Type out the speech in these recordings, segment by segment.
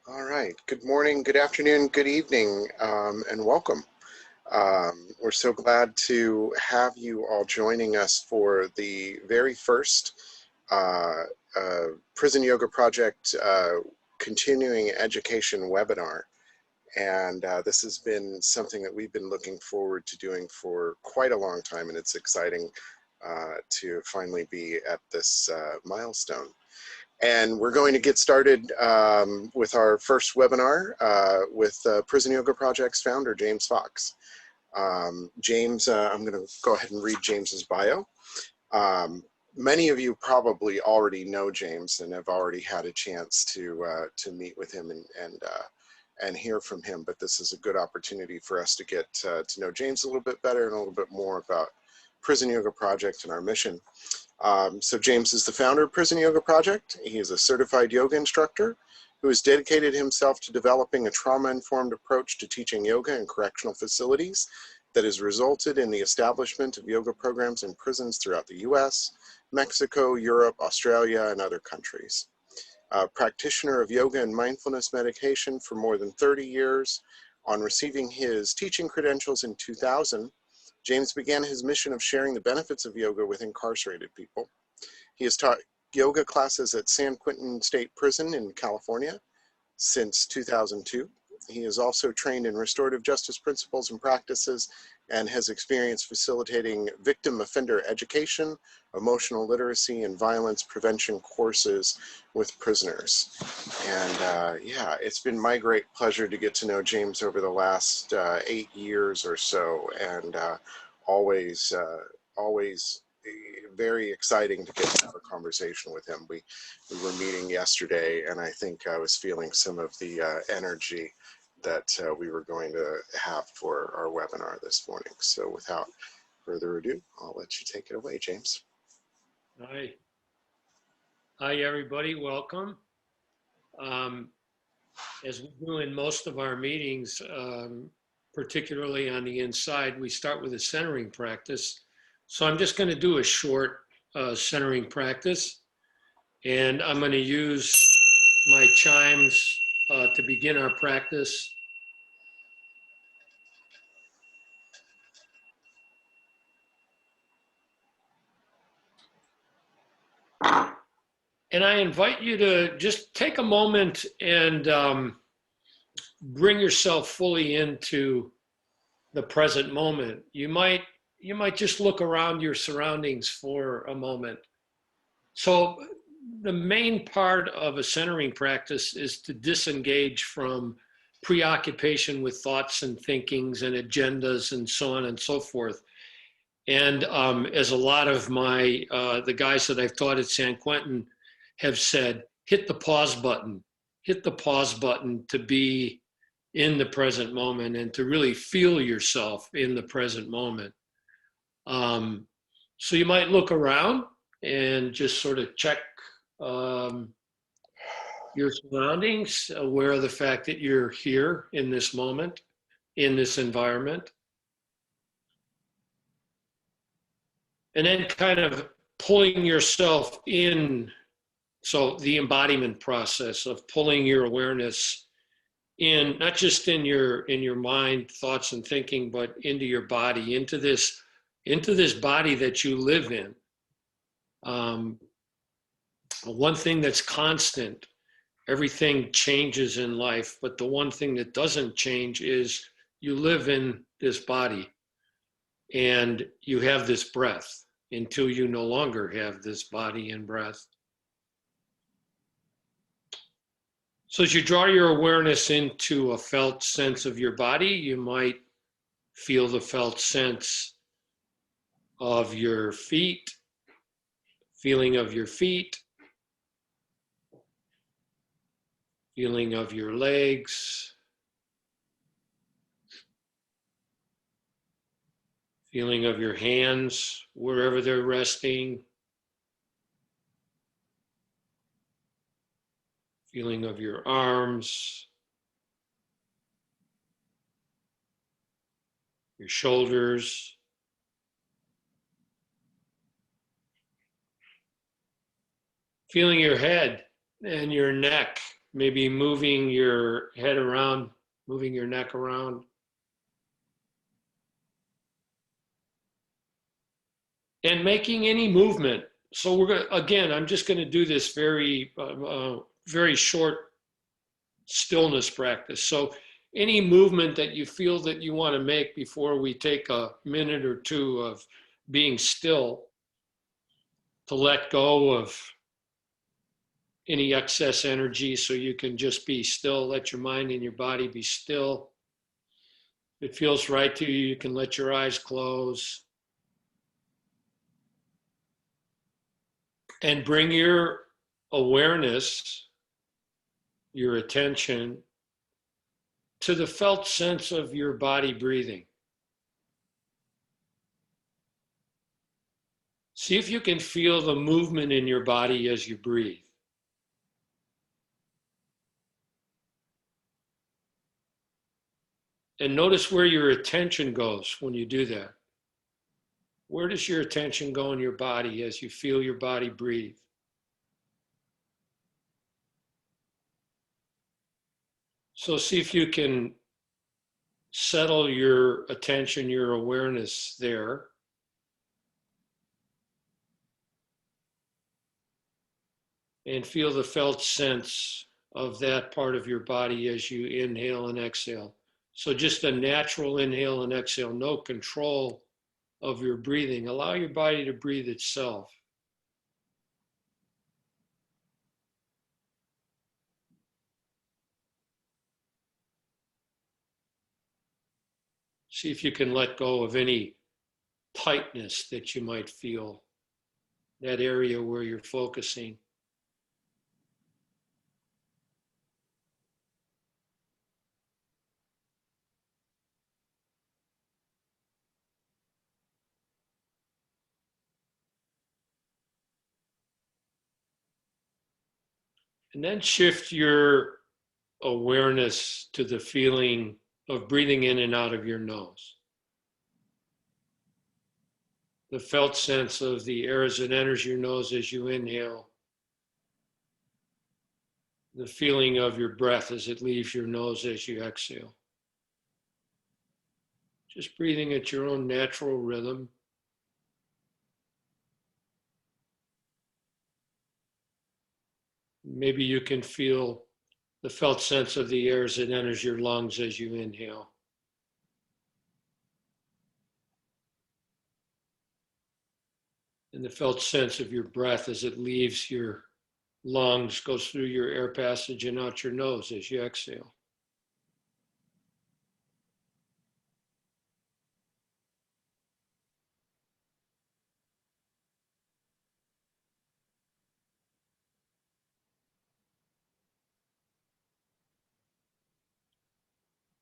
All right. Good morning, good afternoon, good evening, and welcome. We're so glad to have you all joining us for the very first uh, Prison Yoga Project continuing education webinar. And this has been something that we've been looking forward to doing for quite a long time, and it's exciting to finally be at this milestone. And we're going to get started with our first webinar with Prison Yoga Project's founder, James Fox. James, I'm going to go ahead and read James's bio. Many of you probably already know James and have already had a chance to meet with him and hear from him, but this is a good opportunity for us to get to know James a little bit better and a little bit more about Prison Yoga Project and our mission. So James is the founder of Prison Yoga Project. He is a certified yoga instructor who has dedicated himself to developing a trauma-informed approach to teaching yoga in correctional facilities that has resulted in the establishment of yoga programs in prisons throughout the US, Mexico, Europe, Australia, and other countries. A practitioner of yoga and mindfulness meditation for more than 30 years. On receiving his teaching credentials in 2000, James began his mission of sharing the benefits of yoga with incarcerated people. He has taught yoga classes at San Quentin State Prison in California since 2002. He is also trained in restorative justice principles and practices and has experience facilitating victim offender education, emotional literacy, and violence prevention courses with prisoners. And yeah, it's been my great pleasure to get to know James over the last 8 years or so, and always very exciting to get to have a conversation with him. We were meeting yesterday, and I think I was feeling some of the energy that we were going to have for our webinar this morning. So without further ado, I'll let you take it away, James. Hi. Hi, everybody. Welcome. As we do in most of our meetings, particularly on the inside, we start with a centering practice. So I'm just going to do a short centering practice, and I'm going to use my chimes to begin our practice. And I invite you to just take a moment and bring yourself fully into the present moment. You might just look around your surroundings for a moment. So the main part of a centering practice is to disengage from preoccupation with thoughts and thinkings and agendas and so on and so forth. And as a lot of the guys that I've taught at San Quentin have said, hit the pause button to be in the present moment and to really feel yourself in the present moment. So you might look around and just sort of check your surroundings, aware of the fact that you're here in this moment, in this environment. And then kind of pulling yourself in. So the embodiment process of pulling your awareness in, not just in your mind, thoughts and thinking, but into your body, into this body that you live in. One thing that's constant, everything changes in life, but the one thing that doesn't change is you live in this body and you have this breath until you no longer have this body and breath. So as you draw your awareness into a felt sense of your body, you might feel the felt sense of your feet, feeling of your feet, feeling of your legs, feeling of your hands, wherever they're resting, feeling of your arms, your shoulders, feeling your head and your neck maybe moving your head around, moving your neck around. And making any movement. So we're going to, again, I'm just going to do this very short stillness practice. So any movement that you feel that you want to make before we take a minute or two of being still, to let go of any excess energy so you can just be still, let your mind and your body be still. If it feels right to you, you can let your eyes close. And bring your awareness, your attention, to the felt sense of your body breathing. See if you can feel the movement in your body as you breathe. And notice where your attention goes when you do that. Where does your attention go in your body as you feel your body breathe? So see if you can settle your attention, your awareness there. And feel the felt sense of that part of your body as you inhale and exhale. So just a natural inhale and exhale, no control of your breathing. Allow your body to breathe itself. See if you can let go of any tightness that you might feel, that area where you're focusing. And then shift your awareness to the feeling of breathing in and out of your nose. The felt sense of the air as it enters your nose as you inhale. The feeling of your breath as it leaves your nose as you exhale. Just breathing at your own natural rhythm. Maybe you can feel the felt sense of the air as it enters your lungs as you inhale. And the felt sense of your breath as it leaves your lungs, goes through your air passage and out your nose as you exhale.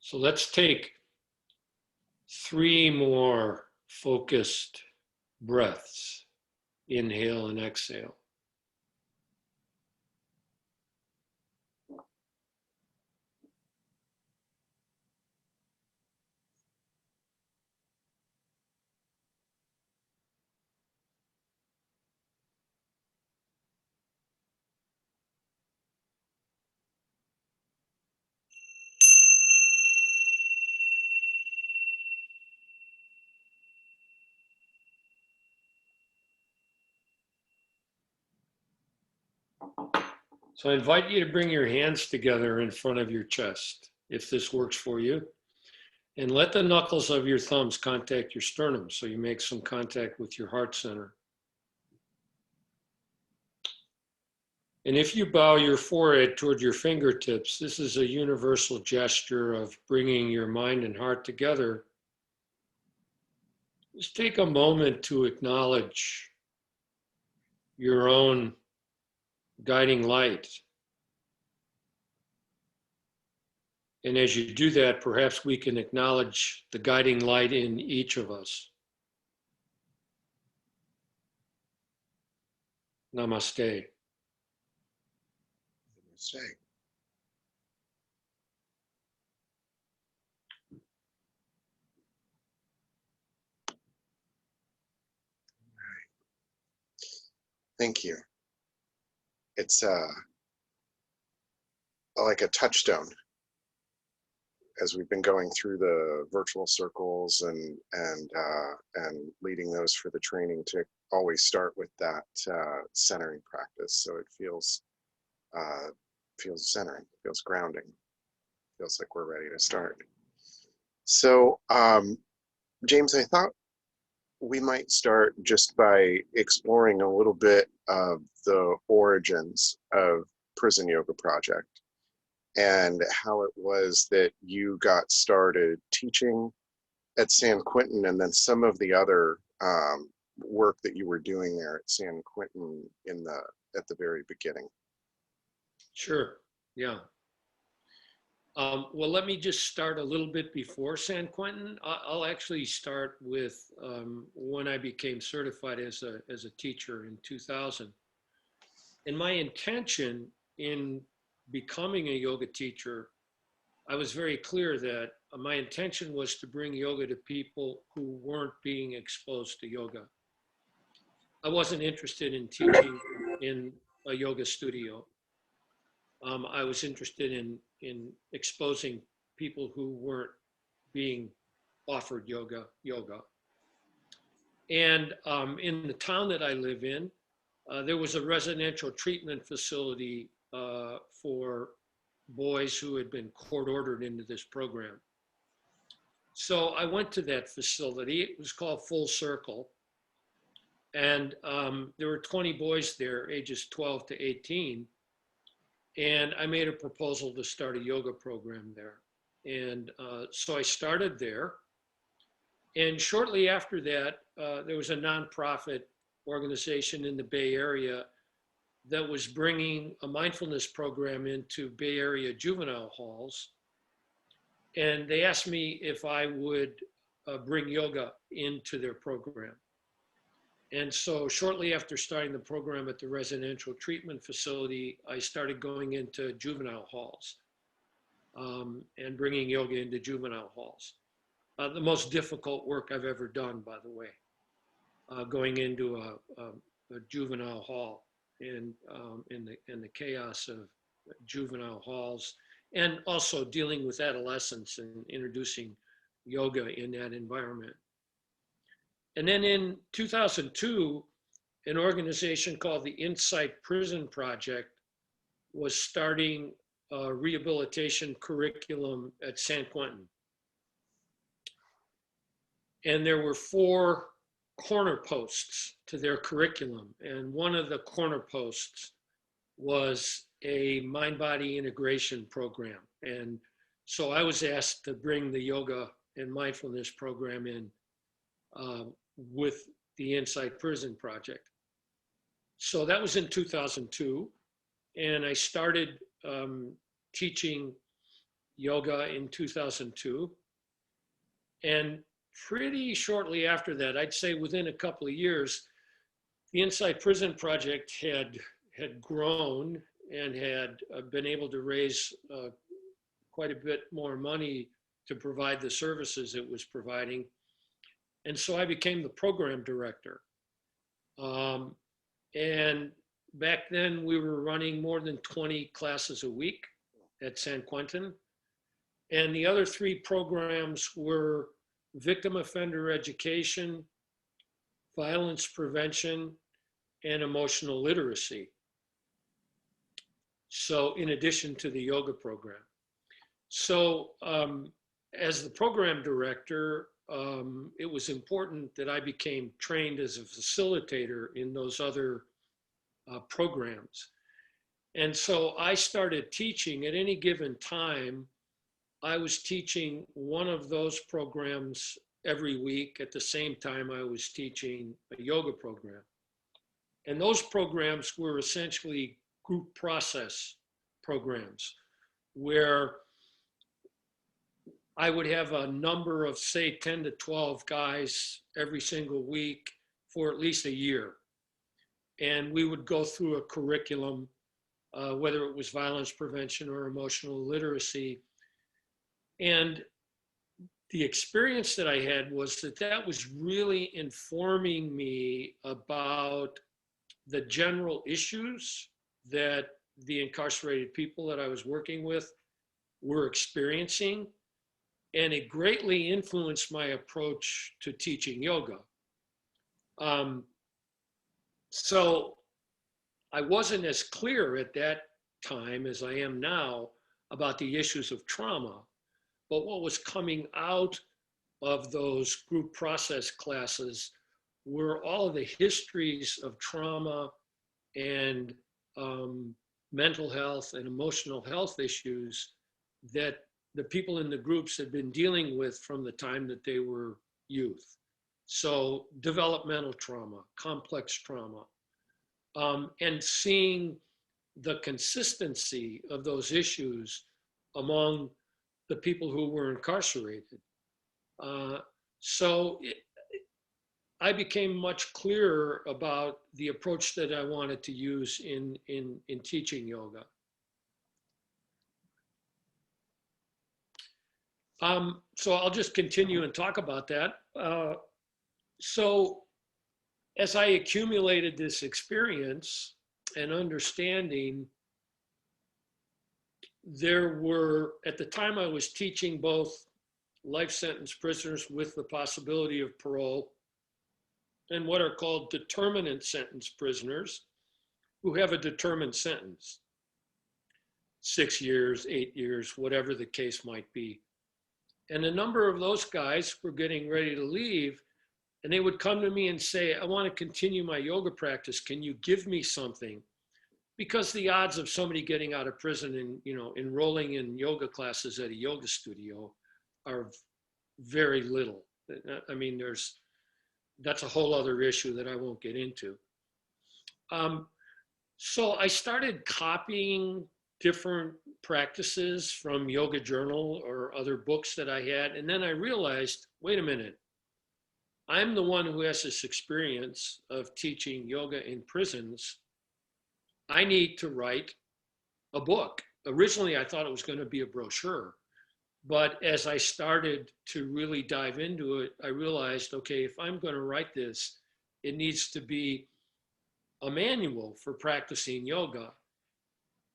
So let's take 3 more focused breaths. Inhale and exhale. So I invite you to bring your hands together in front of your chest, if this works for you. And let the knuckles of your thumbs contact your sternum so you make some contact with your heart center. And if you bow your forehead toward your fingertips, this is a universal gesture of bringing your mind and heart together. Just take a moment to acknowledge your own guiding light. And as you do that, perhaps we can acknowledge the guiding light in each of us. Namaste. Namaste. Thank you. It's like a touchstone as we've been going through the virtual circles and leading those for the training, to always start with that centering practice. So it feels centering, feels grounding, feels like we're ready to start. So James, I thought we might start just by exploring a little bit of the origins of Prison Yoga Project and how it was that you got started teaching at San Quentin, and then some of the other work that you were doing there at San Quentin at the very beginning. Sure. Yeah. Well, let me just start a little bit before San Quentin. I'll actually start with when I became certified as a teacher in 2000. And my intention in becoming a yoga teacher, I was very clear that my intention was to bring yoga to people who weren't being exposed to yoga. I wasn't interested in teaching in a yoga studio. I was interested in exposing people who weren't being offered yoga. And in the town that I live in, there was a residential treatment facility for boys who had been court ordered into this program. So I went to that facility. It was called Full Circle. And there were 20 boys there, ages 12 to 18. And I made a proposal to start a yoga program there. And so I started there. And shortly after that, there was a nonprofit organization in the Bay Area that was bringing a mindfulness program into Bay Area juvenile halls. And they asked me if I would bring yoga into their program. And so shortly after starting the program at the residential treatment facility, I started going into juvenile halls and bringing yoga into juvenile halls. The most difficult work I've ever done, by the way, going into a juvenile hall and in the chaos of juvenile halls, and also dealing with adolescents and introducing yoga in that environment. And then in 2002, an organization called the Insight Prison Project was starting a rehabilitation curriculum at San Quentin. And there were 4 corner posts to their curriculum. And one of the corner posts was a mind-body integration program. And so I was asked to bring the yoga and mindfulness program in with the Insight Prison Project. So that was in 2002. And I started teaching yoga in 2002. And pretty shortly after that, I'd say within a couple of years, the Insight Prison Project had grown and had been able to raise quite a bit more money to provide the services it was providing. And so I became the program director. And back then we were running more than 20 classes a week at San Quentin. And the other 3 programs were victim offender education, violence prevention, and emotional literacy. So in addition to the yoga program. So as the program director, it was important that I became trained as a facilitator in those other programs. And so I started teaching at any given time. I was teaching one of those programs every week at the same time I was teaching a yoga program. And those programs were essentially group process programs where I would have a number of, say, 10 to 12 guys every single week for at least a year. And we would go through a curriculum, whether it was violence prevention or emotional literacy. And the experience that I had was that was really informing me about the general issues that the incarcerated people that I was working with were experiencing, and it greatly influenced my approach to teaching yoga. So I wasn't as clear at that time as I am now about the issues of trauma, but what was coming out of those group process classes were all of the histories of trauma and mental health and emotional health issues that the people in the groups had been dealing with from the time that they were youth. So developmental trauma, complex trauma, and seeing the consistency of those issues among the people who were incarcerated. I became much clearer about the approach that I wanted to use in teaching yoga. So I'll just continue and talk about that. So as I accumulated this experience and understanding, there were, at the time I was teaching both life sentence prisoners with the possibility of parole and what are called determinate sentence prisoners who have a determined sentence, 6 years, 8 years, whatever the case might be. And a number of those guys were getting ready to leave, and they would come to me and say, I want to continue my yoga practice. Can you give me something? Because the odds of somebody getting out of prison and, you know, enrolling in yoga classes at a yoga studio are very little. I mean, that's a whole other issue that I won't get into. So I started copying different practices from Yoga Journal or other books that I had. And then I realized, wait a minute, I'm the one who has this experience of teaching yoga in prisons. I need to write a book. Originally, I thought it was going to be a brochure. But as I started to really dive into it, I realized, okay, if I'm going to write this, it needs to be a manual for practicing yoga.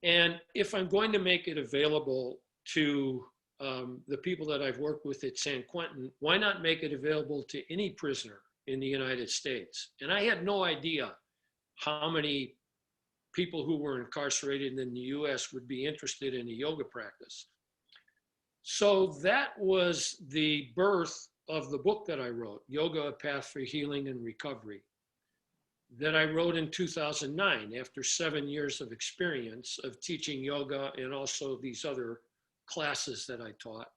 And if I'm going to make it available to the people that I've worked with at San Quentin, why not make it available to any prisoner in the United States? And I had no idea how many people who were incarcerated in the US would be interested in a yoga practice. So that was the birth of the book that I wrote, Yoga, A Path for Healing and Recovery, that I wrote in 2009 after 7 years of experience of teaching yoga and also these other classes that I taught.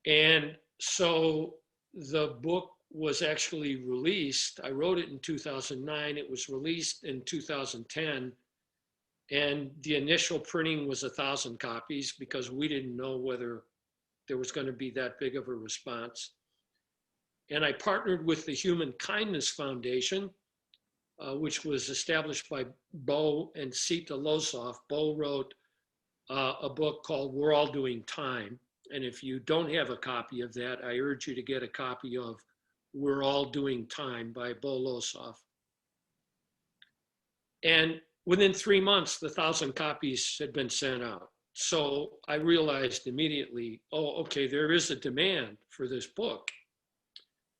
And so the book was actually released. I wrote it in 2009. It was released in 2010. And the initial printing was 1,000 copies because we didn't know whether there was going to be that big of a response. And I partnered with the Human Kindness Foundation, which was established by Bo and Sita Lozoff. Bo wrote a book called We're All Doing Time. And if you don't have a copy of that, I urge you to get a copy of We're All Doing Time by Bo Lozoff. And within 3 months, the 1,000 copies had been sent out. So I realized immediately, oh, okay, there is a demand for this book.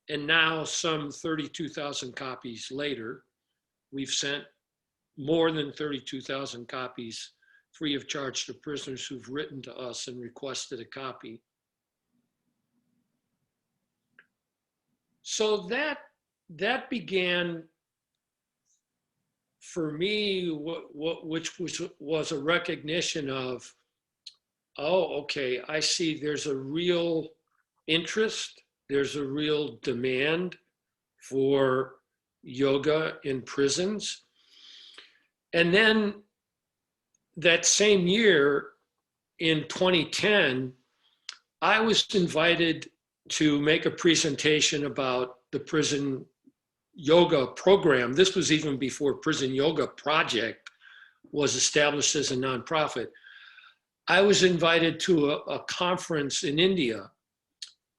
And now some 32,000 copies later, we've sent more than 32,000 copies free of charge to prisoners who've written to us and requested a copy. So that began for me, which was a recognition of, oh, okay, I see there's a real interest, there's a real demand for yoga in prisons. And then that same year, in 2010, I was invited to make a presentation about the prison yoga program. This was even before Prison Yoga Project was established as a nonprofit. I was invited to a conference in India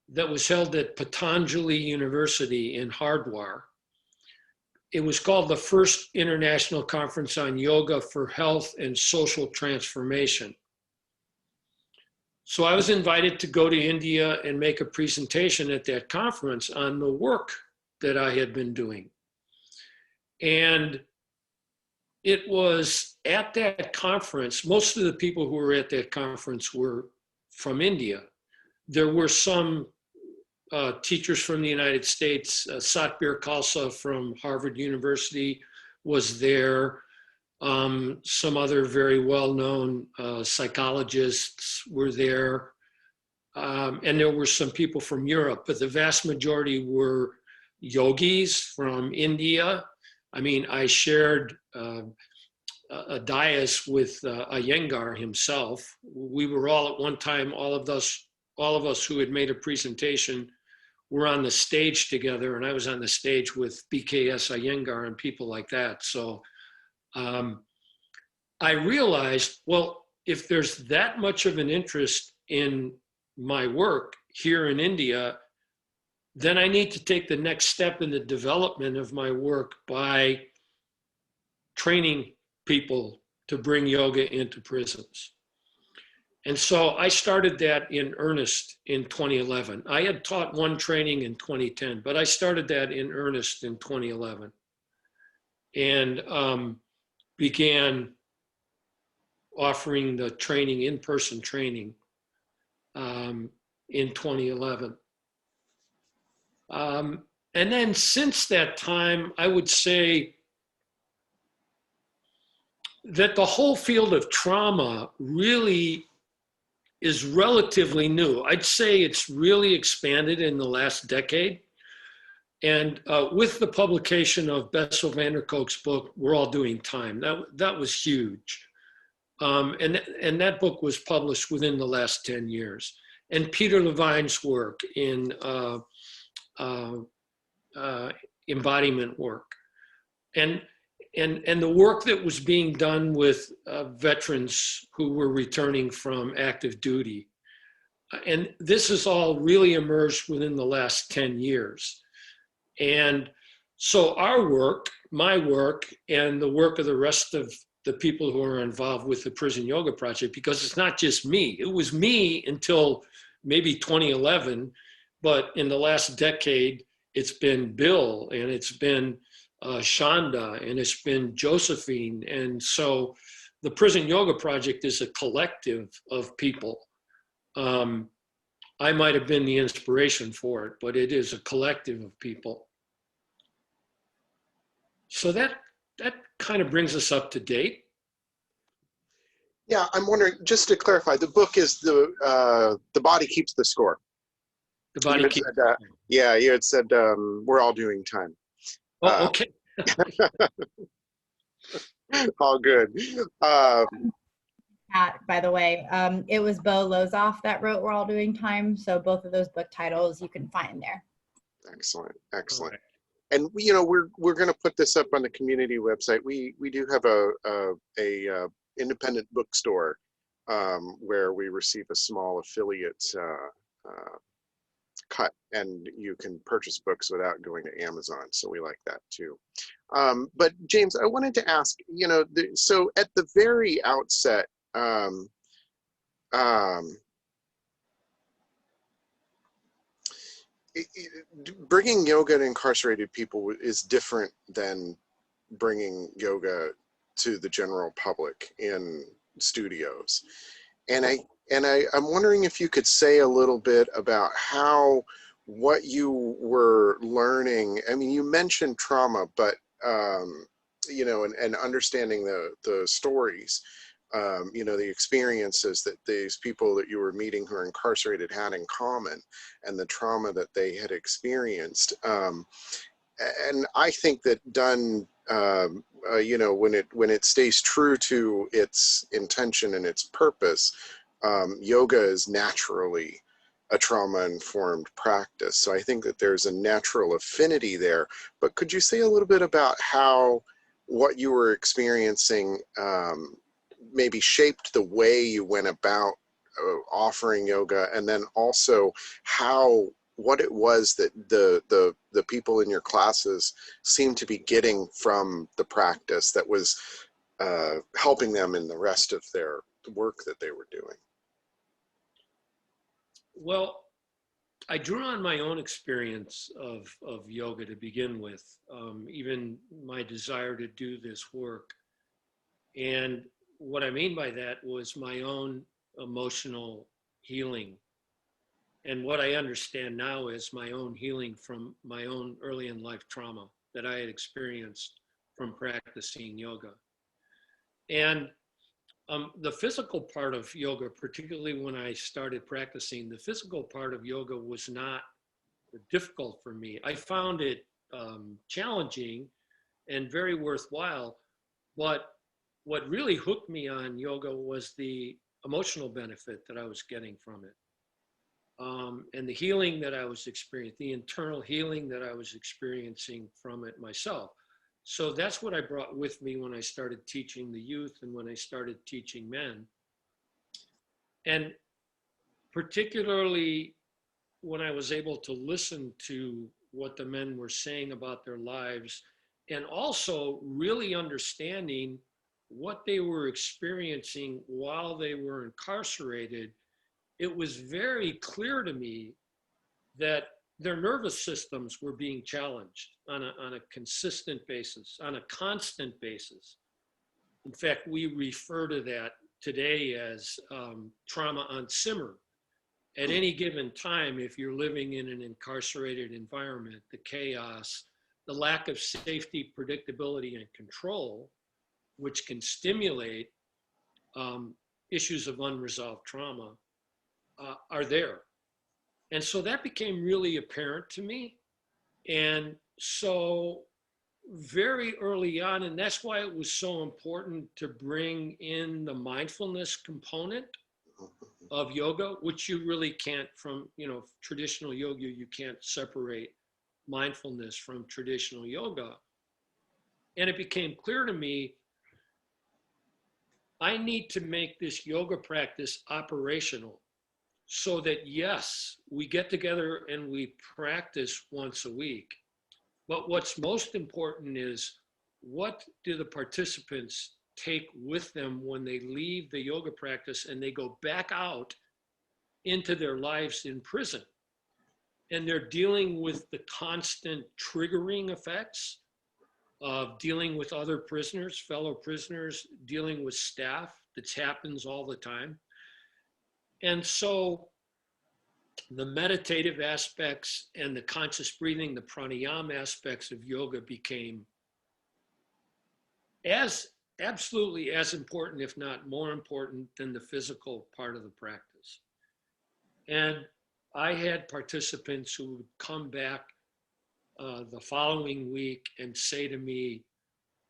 that was held at Patanjali University in Hardwar. it was called the First International Conference on Yoga for Health and Social Transformation. So I was invited to go to India and make a presentation at that conference on the work that I had been doing. And it was at that conference, most of the people who were at that conference were from India. There were some teachers from the United States. Satbir Khalsa from Harvard University was there. Some other very well-known psychologists were there. And there were some people from Europe, but the vast majority were yogis from India. I mean, I shared a dais with Iyengar himself. We were all at one time, all of us who had made a presentation were on the stage together, and I was on the stage with BKS Iyengar and people like that. So I realized, well, if there's that much of an interest in my work here in India, then I need to take the next step in the development of my work by training people to bring yoga into prisons. And so I started that in earnest in 2011. I had taught one training in 2010, but I started that in earnest in 2011 and began offering the training, in-person training in 2011. And then since that time, I would say that the whole field of trauma really is relatively new. I'd say it's really expanded in the last decade. And with the publication of Bessel van der Kolk's book, We're All Doing Time, that was huge. And that book was published within the last 10 years. And Peter Levine's work in embodiment work. And the work that was being done with veterans who were returning from active duty. And this has all really emerged within the last 10 years. And so our work, my work, and the work of the rest of the people who are involved with the Prison Yoga Project, because it's not just me. It was me until maybe 2011, but in the last decade, it's been Bill, and it's been Shonda, and it's been Josephine. And so the Prison Yoga Project is a collective of people. I might have been the inspiration for it, but it is a collective of people. So that kind of brings us up to date. Yeah, I'm wondering, just to clarify, the book is The Body Keeps the Score. The Body Keeps the Score. Yeah, you had said We're All Doing Time. Oh, okay. All good. By the way, it was Bo Lozoff that wrote We're All Doing Time. So both of those book titles you can find there. Excellent, excellent. Right. And you know, we're going to put this up on the community website. We do have a independent bookstore where we receive a small affiliate cut, and you can purchase books without going to Amazon. So we like that too. But James, I wanted to ask, you know, so at the very outset, bringing yoga to incarcerated people is different than bringing yoga to the general public in studios. And I'm wondering if you could say a little bit about what you were learning. I mean, you mentioned trauma, but you know, and understanding the stories, you know, the experiences that these people that you were meeting who are incarcerated had in common, and the trauma that they had experienced. And I think that done, you know, when it stays true to its intention and its purpose, yoga is naturally a trauma-informed practice. So I think that there's a natural affinity there. But could you say a little bit about how what you were experiencing maybe shaped the way you went about offering yoga, and then also how what it was that the people in your classes seemed to be getting from the practice that was helping them in the rest of their work that they were doing. Well, I drew on my own experience of yoga to begin with, even my desire to do this work. And what I mean by that was my own emotional healing. And what I understand now is my own healing from my own early in life trauma that I had experienced from practicing yoga. And the physical part of yoga, particularly when I started practicing, the physical part of yoga was not difficult for me. I found it challenging and very worthwhile, but what really hooked me on yoga was the emotional benefit that I was getting from it. And the healing that I was experiencing, the internal healing that I was experiencing from it myself. So that's what I brought with me when I started teaching the youth and when I started teaching men. And particularly when I was able to listen to what the men were saying about their lives and also really understanding what they were experiencing while they were incarcerated, it was very clear to me that their nervous systems were being challenged on a consistent basis, on a constant basis. In fact, we refer to that today as trauma on simmer. At any given time, if you're living in an incarcerated environment, the chaos, the lack of safety, predictability, and control, which can stimulate issues of unresolved trauma, are there. And so that became really apparent to me. And so very early on, and that's why it was so important to bring in the mindfulness component of yoga, which you really can't from, traditional yoga, you can't separate mindfulness from traditional yoga. And it became clear to me, I need to make this yoga practice operational so that, yes, we get together and we practice once a week. But what's most important is, what do the participants take with them when they leave the yoga practice and they go back out into their lives in prison? And they're dealing with the constant triggering effects of dealing with other prisoners, fellow prisoners, dealing with staff. That happens all the time. And so the meditative aspects and the conscious breathing, the pranayama aspects of yoga became absolutely as important, if not more important, than the physical part of the practice. And I had participants who would come back the following week and say to me,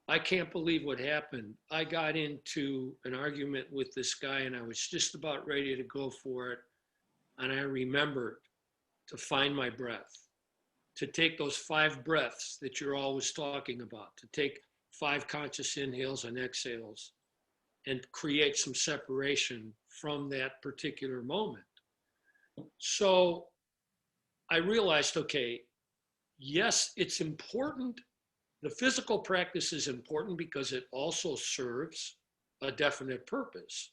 I can't believe what happened. I got into an argument with this guy and I was just about ready to go for it. And I remembered to find my breath, to take those 5 breaths that you're always talking about, to take 5 conscious inhales and exhales and create some separation from that particular moment. So I realized, okay, yes, it's important. The physical practice is important because it also serves a definite purpose,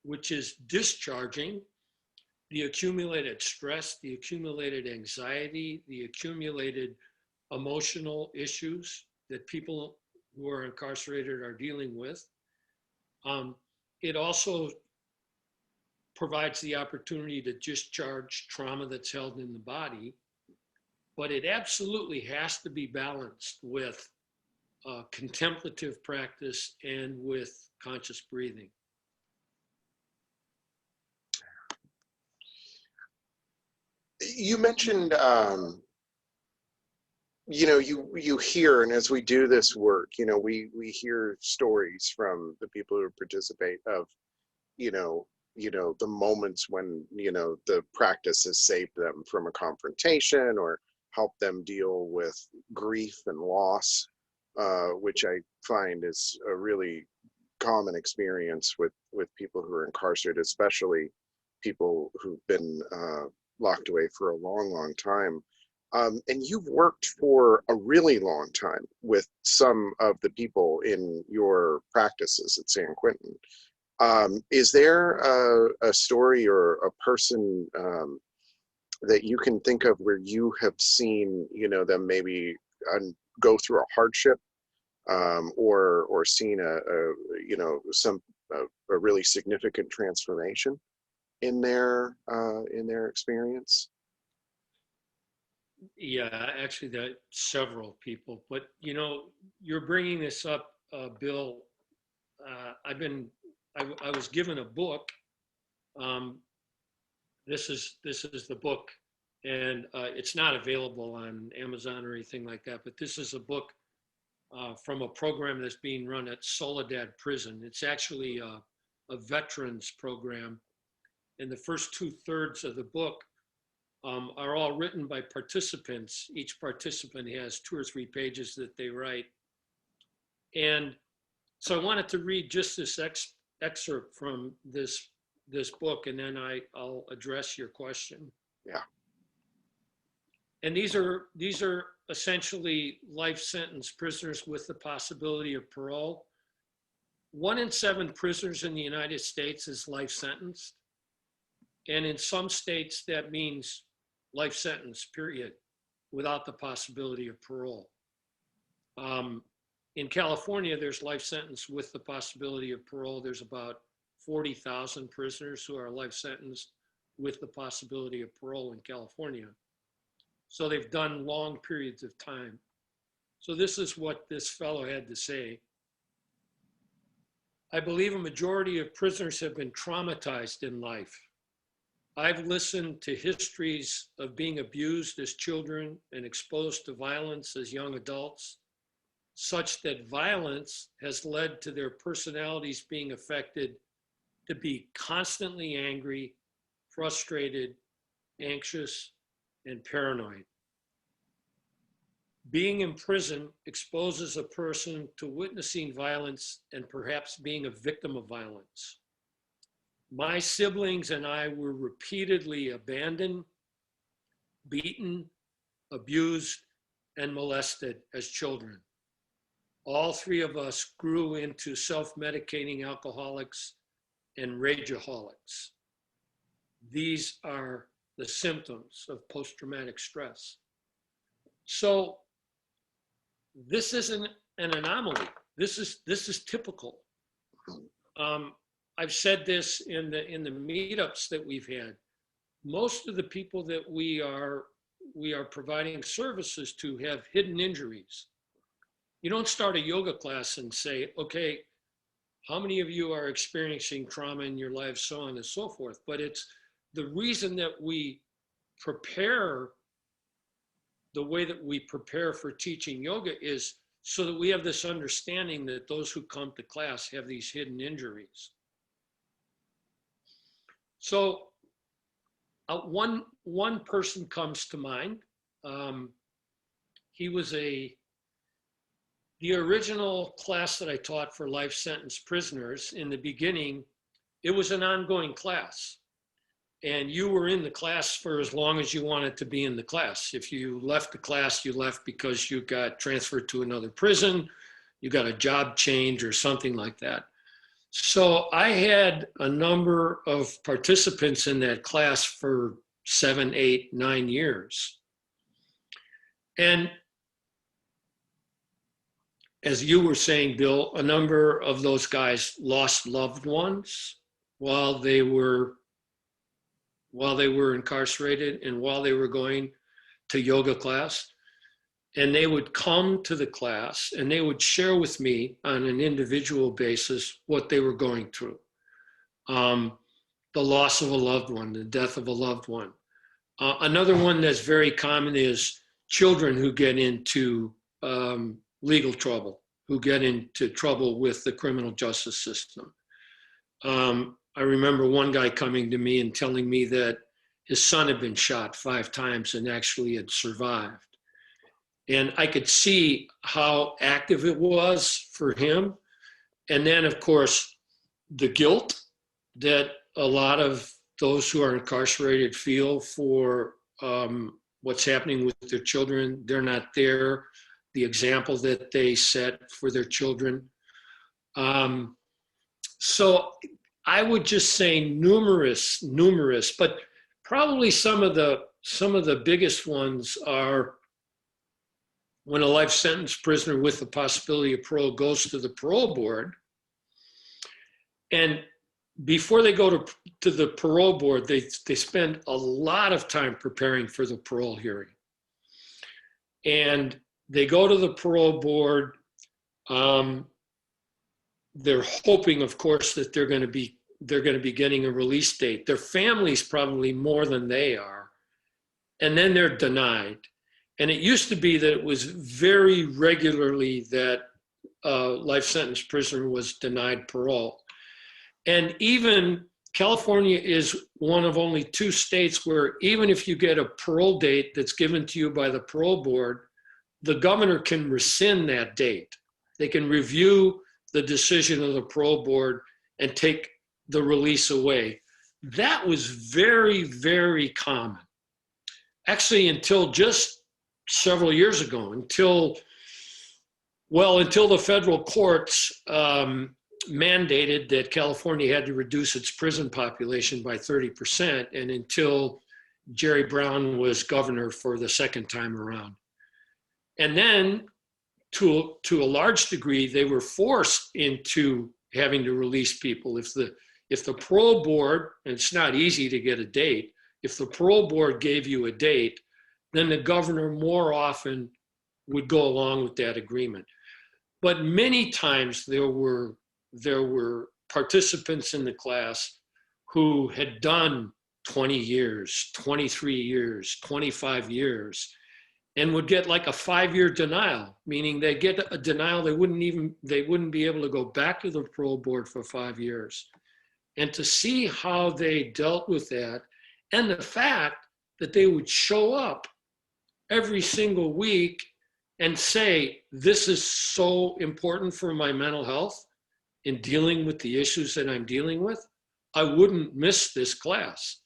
which is discharging the accumulated stress, the accumulated anxiety, the accumulated emotional issues that people who are incarcerated are dealing with. It also provides the opportunity to discharge trauma that's held in the body, but it absolutely has to be balanced with contemplative practice and with conscious breathing. You mentioned, you hear, and as we do this work, we hear stories from the people who participate of, the moments when, the practice has saved them from a confrontation or helped them deal with grief and loss, which I find is a really common experience with people who are incarcerated, especially people who've been locked away for a long, long time. And you've worked for a really long time with some of the people in your practices at San Quentin. Is there a story or a person that you can think of where you have seen, them maybe go through a hardship, or seen a really significant transformation in their experience? Yeah, actually, there are several people, but you're bringing this up, Bill. I was given a book. This is the book, and it's not available on Amazon or anything like that. But this is a book from a program that's being run at Soledad Prison. It's actually a veterans program, and the first 2/3 of the book are all written by participants. Each participant has 2 or 3 pages that they write. And so I wanted to read just this excerpt from this book, and then I'll address your question. Yeah. And these are essentially life sentence prisoners with the possibility of parole. 1 in 7 prisoners in the United States is life sentenced. And in some states, that means life sentence, period, without the possibility of parole. In California, there's life sentence with the possibility of parole. There's about 40,000 prisoners who are life sentenced with the possibility of parole in California. So they've done long periods of time. So this is what this fellow had to say. I believe a majority of prisoners have been traumatized in life. I've listened to histories of being abused as children and exposed to violence as young adults, such that violence has led to their personalities being affected to be constantly angry, frustrated, anxious, and paranoid. Being in prison exposes a person to witnessing violence and perhaps being a victim of violence. My siblings and I were repeatedly abandoned, beaten, abused, and molested as children. All 3 of us grew into self-medicating alcoholics and rageaholics. These are the symptoms of post-traumatic stress. So this isn't an anomaly. This is typical. I've said this in the meetups that we've had. Most of the people that we are providing services to have hidden injuries. You don't start a yoga class and say, okay, how many of you are experiencing trauma in your life, so on and so forth. But it's the reason that we prepare the way that we prepare for teaching yoga is so that we have this understanding that those who come to class have these hidden injuries. So one person comes to mind. He was the original class that I taught for life sentence prisoners. In the beginning, it was an ongoing class. And you were in the class for as long as you wanted to be in the class. If you left the class, you left because you got transferred to another prison, you got a job change or something like that. So I had a number of participants in that class for 7, 8, 9 years. And as you were saying, Bill, a number of those guys lost loved ones while they were incarcerated and while they were going to yoga class. And they would come to the class and they would share with me on an individual basis what they were going through. The loss of a loved one, the death of a loved one. Another one that's very common is children who get into legal trouble, who get into trouble with the criminal justice system. I remember one guy coming to me and telling me that his son had been shot 5 times and actually had survived. And I could see how active it was for him. And then, of course, the guilt that a lot of those who are incarcerated feel for what's happening with their children. They're not there. The example that they set for their children. So I would just say numerous, but probably some of the biggest ones are when a life sentence prisoner with the possibility of parole goes to the parole board, and before they go to the parole board, they spend a lot of time preparing for the parole hearing. And they go to the parole board. They're hoping, of course, that they're going to be getting a release date. Their families probably more than they are. And then they're denied. And it used to be that it was very regularly that a life sentence prisoner was denied parole. And even California is one of only 2 states where even if you get a parole date that's given to you by the parole board, the governor can rescind that date. They can review the decision of the parole board and take the release away. That was very, very common. Actually, until just several years ago, until the federal courts mandated that California had to reduce its prison population by 30%, and until Jerry Brown was governor for the second time around. And then, to a large degree, they were forced into having to release people. If the parole board, and it's not easy to get a date, if the parole board gave you a date, then the governor more often would go along with that agreement. But many times there were participants in the class who had done 20 years, 23 years, 25 years, and would get like a 5-year denial, meaning they get a denial, they wouldn't be able to go back to the parole board for 5 years. And to see how they dealt with that, and the fact that they would show up every single week and say, this is so important for my mental health in dealing with the issues that I'm dealing with, I wouldn't miss this class.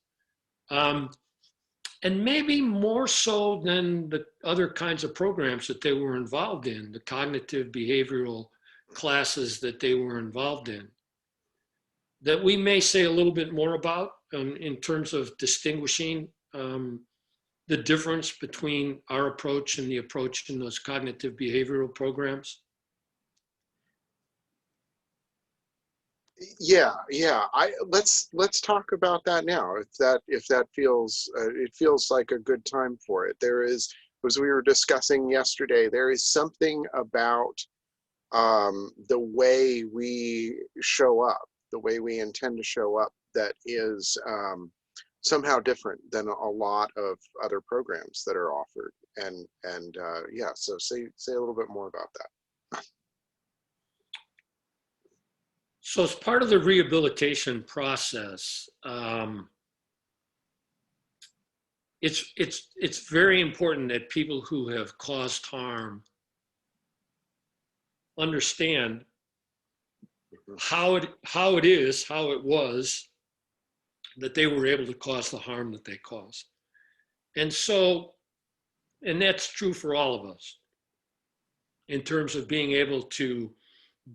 And maybe more so than the other kinds of programs that they were involved in, the cognitive behavioral classes that they were involved in, that we may say a little bit more about in terms of distinguishing the difference between our approach and the approach in those cognitive behavioral programs. Yeah. Let's talk about that now. If that feels it feels like a good time for it. There is, as we were discussing yesterday, there is something about the way we show up, the way we intend to show up, that is somehow different than a lot of other programs that are offered. And yeah, so say a little bit more about that. So as part of the rehabilitation process, it's very important that people who have caused harm understand how it was that they were able to cause the harm that they caused. And that's true for all of us in terms of being able to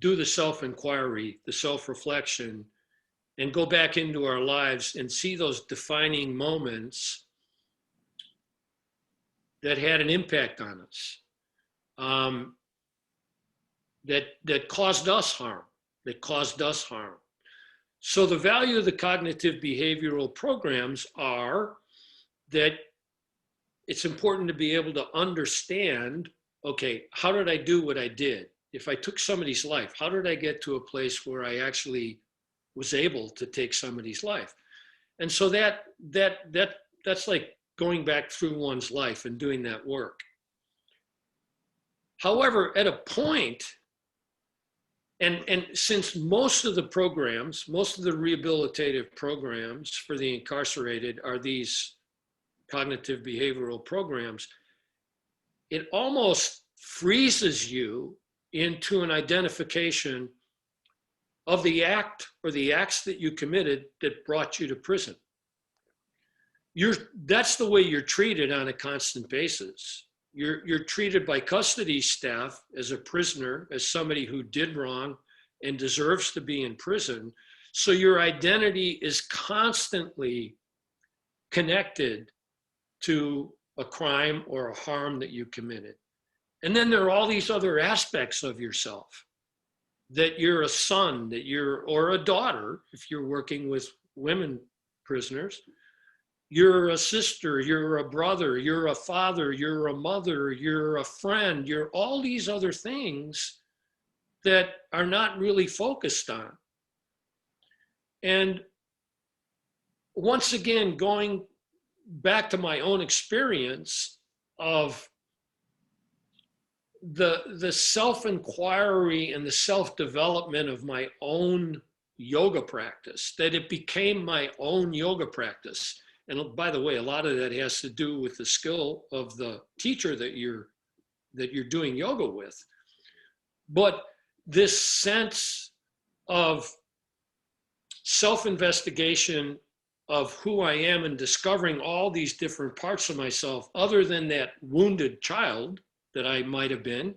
do the self-inquiry, the self-reflection, and go back into our lives and see those defining moments that had an impact on us, that caused us harm, So the value of the cognitive behavioral programs are that it's important to be able to understand, okay, how did I do what I did? If I took somebody's life, how did I get to a place where I actually was able to take somebody's life? And so that's like going back through one's life and doing that work. However, at a point, and since most of the programs, most of the rehabilitative programs for the incarcerated are these cognitive behavioral programs, it almost freezes you into an identification of the act or the acts that you committed that brought you to prison. that's the way you're treated on a constant basis. You're treated by custody staff as a prisoner, as somebody who did wrong and deserves to be in prison. So your identity is constantly connected to a crime or a harm that you committed. And then there are all these other aspects of yourself, that you're a son, or a daughter, if you're working with women prisoners. You're a sister, you're a brother, you're a father, you're a mother, you're a friend, you're all these other things that are not really focused on. And once again, going back to my own experience of the self-inquiry and the self-development of my own yoga practice, that it became my own yoga practice. And by the way, a lot of that has to do with the skill of the teacher that you're doing yoga with. But this sense of self-investigation of who I am and discovering all these different parts of myself, other than that wounded child that I might have been,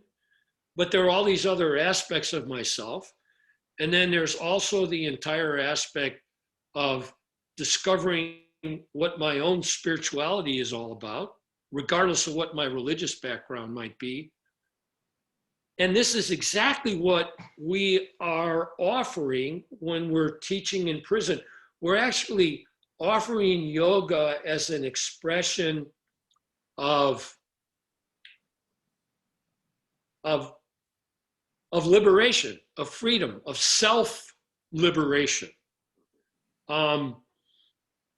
but there are all these other aspects of myself. And then there's also the entire aspect of discovering what my own spirituality is all about, regardless of what my religious background might be. And this is exactly what we are offering when we're teaching in prison. We're actually offering yoga as an expression of liberation, of freedom, of self-liberation.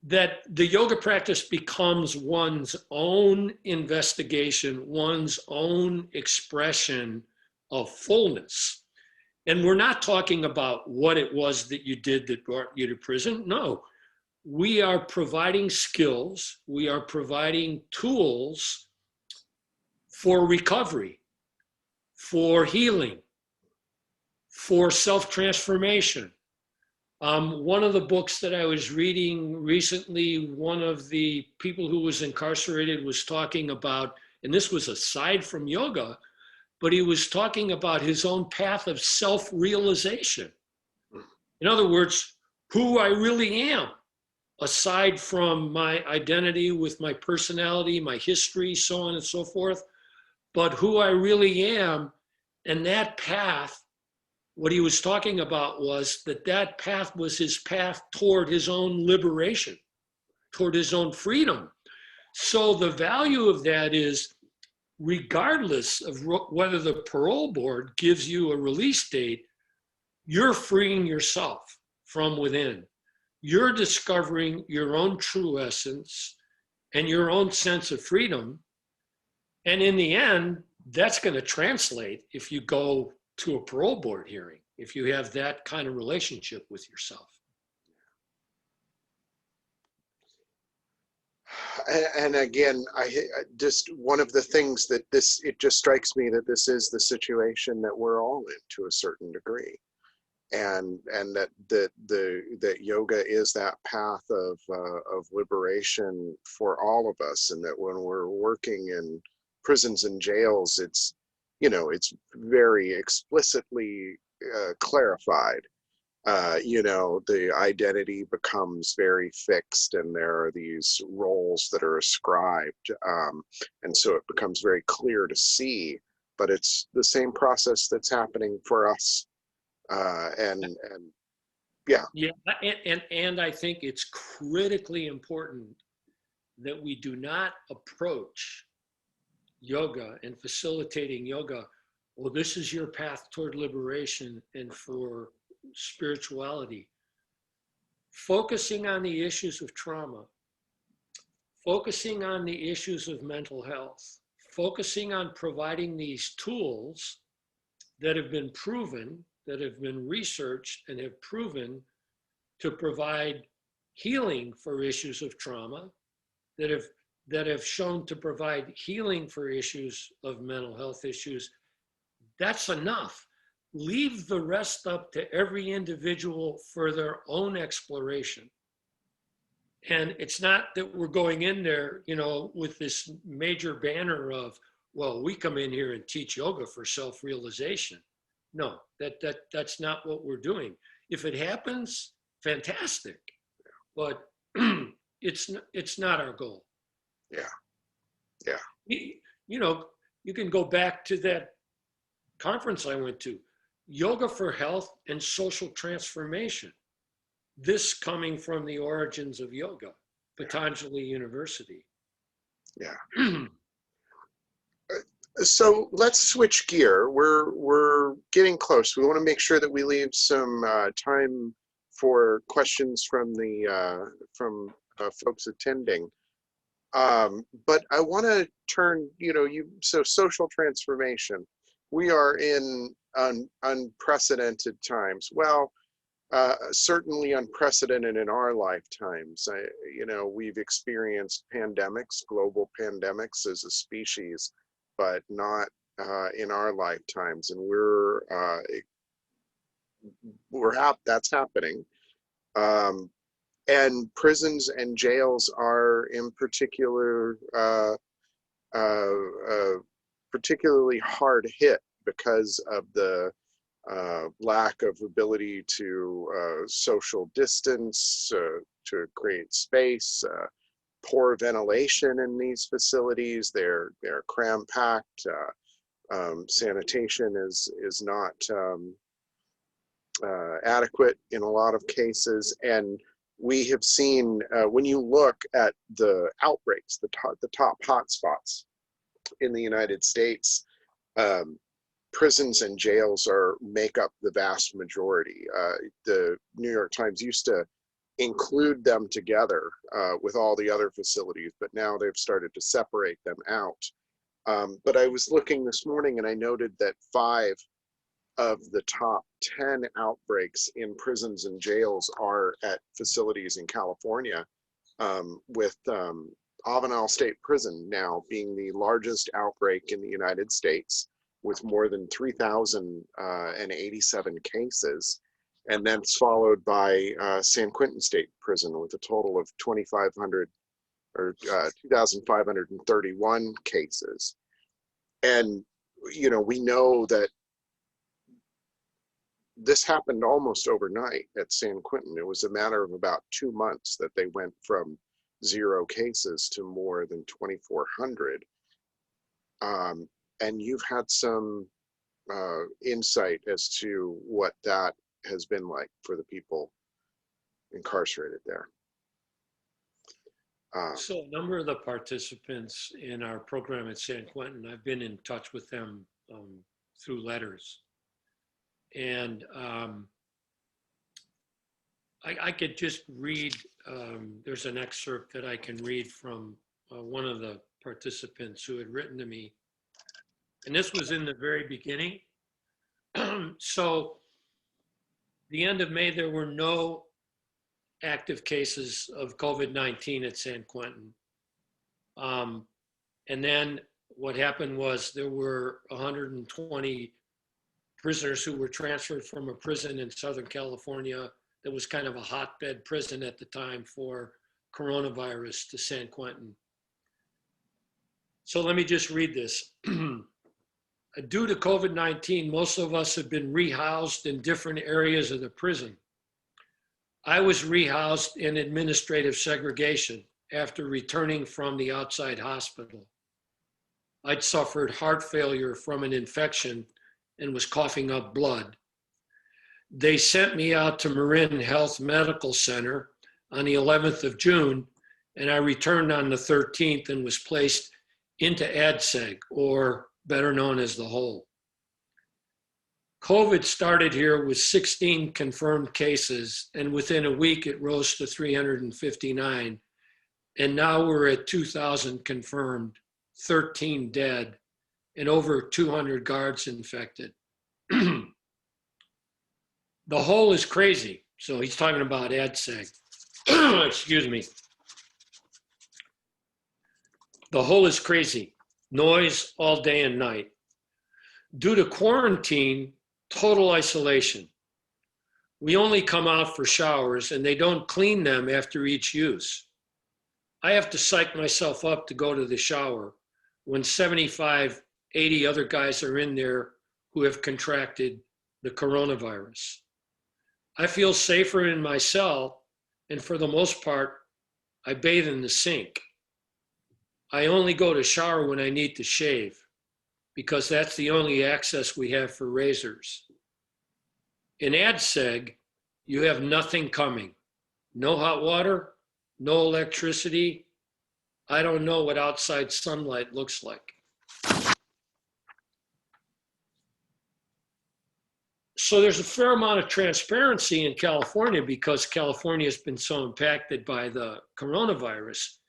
That the yoga practice becomes one's own investigation, one's own expression of fullness. And we're not talking about what it was that you did that brought you to prison. No, we are providing skills, we are providing tools for recovery, for healing, for self-transformation. One of the books that I was reading recently, one of the people who was incarcerated was talking about, and this was aside from yoga, but he was talking about his own path of self-realization. In other words, who I really am, aside from my identity with my personality, my history, so on and so forth, but who I really am. And that path, what he was talking about was that path was his path toward his own liberation, toward his own freedom. So the value of that is, regardless of whether the parole board gives you a release date, you're freeing yourself from within. You're discovering your own true essence and your own sense of freedom. And in the end, that's going to translate if you go to a parole board hearing, if you have that kind of relationship with yourself. And again, I just, one of the things that it just strikes me that this is the situation that we're all in to a certain degree. And that yoga is that path of liberation for all of us, and that when we're working in prisons and jails, it's very explicitly clarified. The identity becomes very fixed, and there are these roles that are ascribed, and so it becomes very clear to see. But it's the same process that's happening for us. And I think it's critically important that we do not approach yoga and facilitating yoga, well, this is your path toward liberation and for spirituality. Focusing on the issues of trauma, focusing on the issues of mental health, focusing on providing these tools that have been proven, that have been researched and have proven to provide healing for issues of trauma, that have shown to provide healing for issues of mental health issues. That's enough. Leave the rest up to every individual for their own exploration. And it's not that we're going in there, you know, with this major banner of, well, we come in here and teach yoga for self-realization. No, that's not what we're doing. If it happens, fantastic, but it's not our goal. Yeah. Yeah. You know, you can go back to that conference I went to, Yoga for Health and Social Transformation. This coming from the origins of yoga, Patanjali University. Yeah. So let's switch gear. We're getting close. We want to make sure that we leave some time for questions from the folks attending. But I want to turn, so social transformation. We are in unprecedented times. Well, certainly unprecedented in our lifetimes. We've experienced pandemics, global pandemics as a species, but not in our lifetimes. And that's happening. And prisons and jails are in particular particularly hard hit because of the lack of ability to social distance, to create space, poor ventilation in these facilities. They're cram-packed. Sanitation is not adequate in a lot of cases, and we have seen when you look at the outbreaks, the top hotspots in the United States. Prisons and jails make up the vast majority. The New York Times used to include them together with all the other facilities, but now they've started to separate them out. But I was looking this morning and I noted that 5 of the top 10 outbreaks in prisons and jails are at facilities in California, with Avenal State Prison now being the largest outbreak in the United States, with more than 3,087 cases. And then it's followed by San Quentin State Prison with a total of 2,531 cases. And, we know that this happened almost overnight at San Quentin. It was a matter of about 2 months that they went from 0 cases to more than 2,400. And you've had some insight as to what that has been like for the people incarcerated there. So a number of the participants in our program at San Quentin, I've been in touch with them through letters. And I could just read, there's an excerpt that I can read from one of the participants who had written to me. And this was in the very beginning. So the end of May, there were no active cases of COVID-19 at San Quentin. And then what happened was there were 120 prisoners who were transferred from a prison in Southern California that was kind of a hotbed prison at the time for coronavirus to San Quentin. So let me just read this. Due to COVID-19, most of us have been rehoused in different areas of the prison. I was rehoused in administrative segregation after returning from the outside hospital. I'd suffered heart failure from an infection and was coughing up blood. They sent me out to Marin Health Medical Center on the 11th of June, and I returned on the 13th and was placed into ADSEG, or better known as the Hole. COVID started here with 16 confirmed cases, and within a week it rose to 359, and now we're at 2,000 confirmed, 13 dead, and over 200 guards infected. The Hole is crazy. So he's talking about ADSEG. Excuse me. The Hole is crazy. Noise all day and night. Due to quarantine, total isolation. We only come out for showers and they don't clean them after each use. I have to psych myself up to go to the shower when 75, 80 other guys are in there who have contracted the coronavirus. I feel safer in my cell, and for the most part, I bathe in the sink. I only go to shower when I need to shave because that's the only access we have for razors. In AdSeg, you have nothing coming. No hot water, no electricity. I don't know what outside sunlight looks like. So there's a fair amount of transparency in California because California has been so impacted by the coronavirus.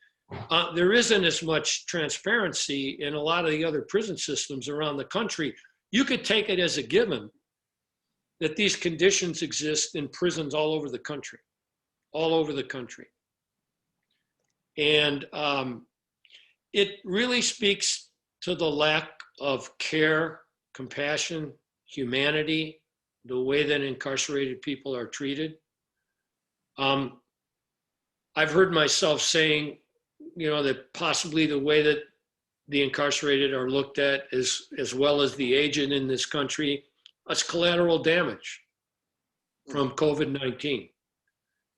There isn't as much transparency in a lot of the other prison systems around the country. You could take it as a given that these conditions exist in prisons all over the country, all over the country. And it really speaks to the lack of care, compassion, humanity, the way that incarcerated people are treated. I've heard myself saying, that possibly the way that the incarcerated are looked at as well as the aged in this country, that's collateral damage from COVID-19.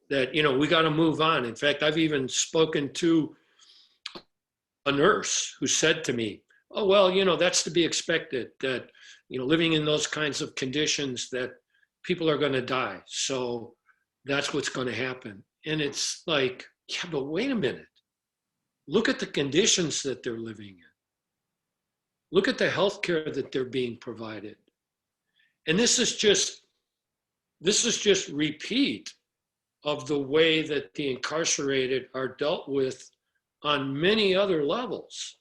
That, we got to move on. In fact, I've even spoken to a nurse who said to me, oh, well, that's to be expected that, living in those kinds of conditions that people are going to die. So that's what's going to happen. And it's like, yeah, but wait a minute. Look at the conditions that they're living in. Look at the healthcare that they're being provided. And this is just repeat of the way that the incarcerated are dealt with on many other levels.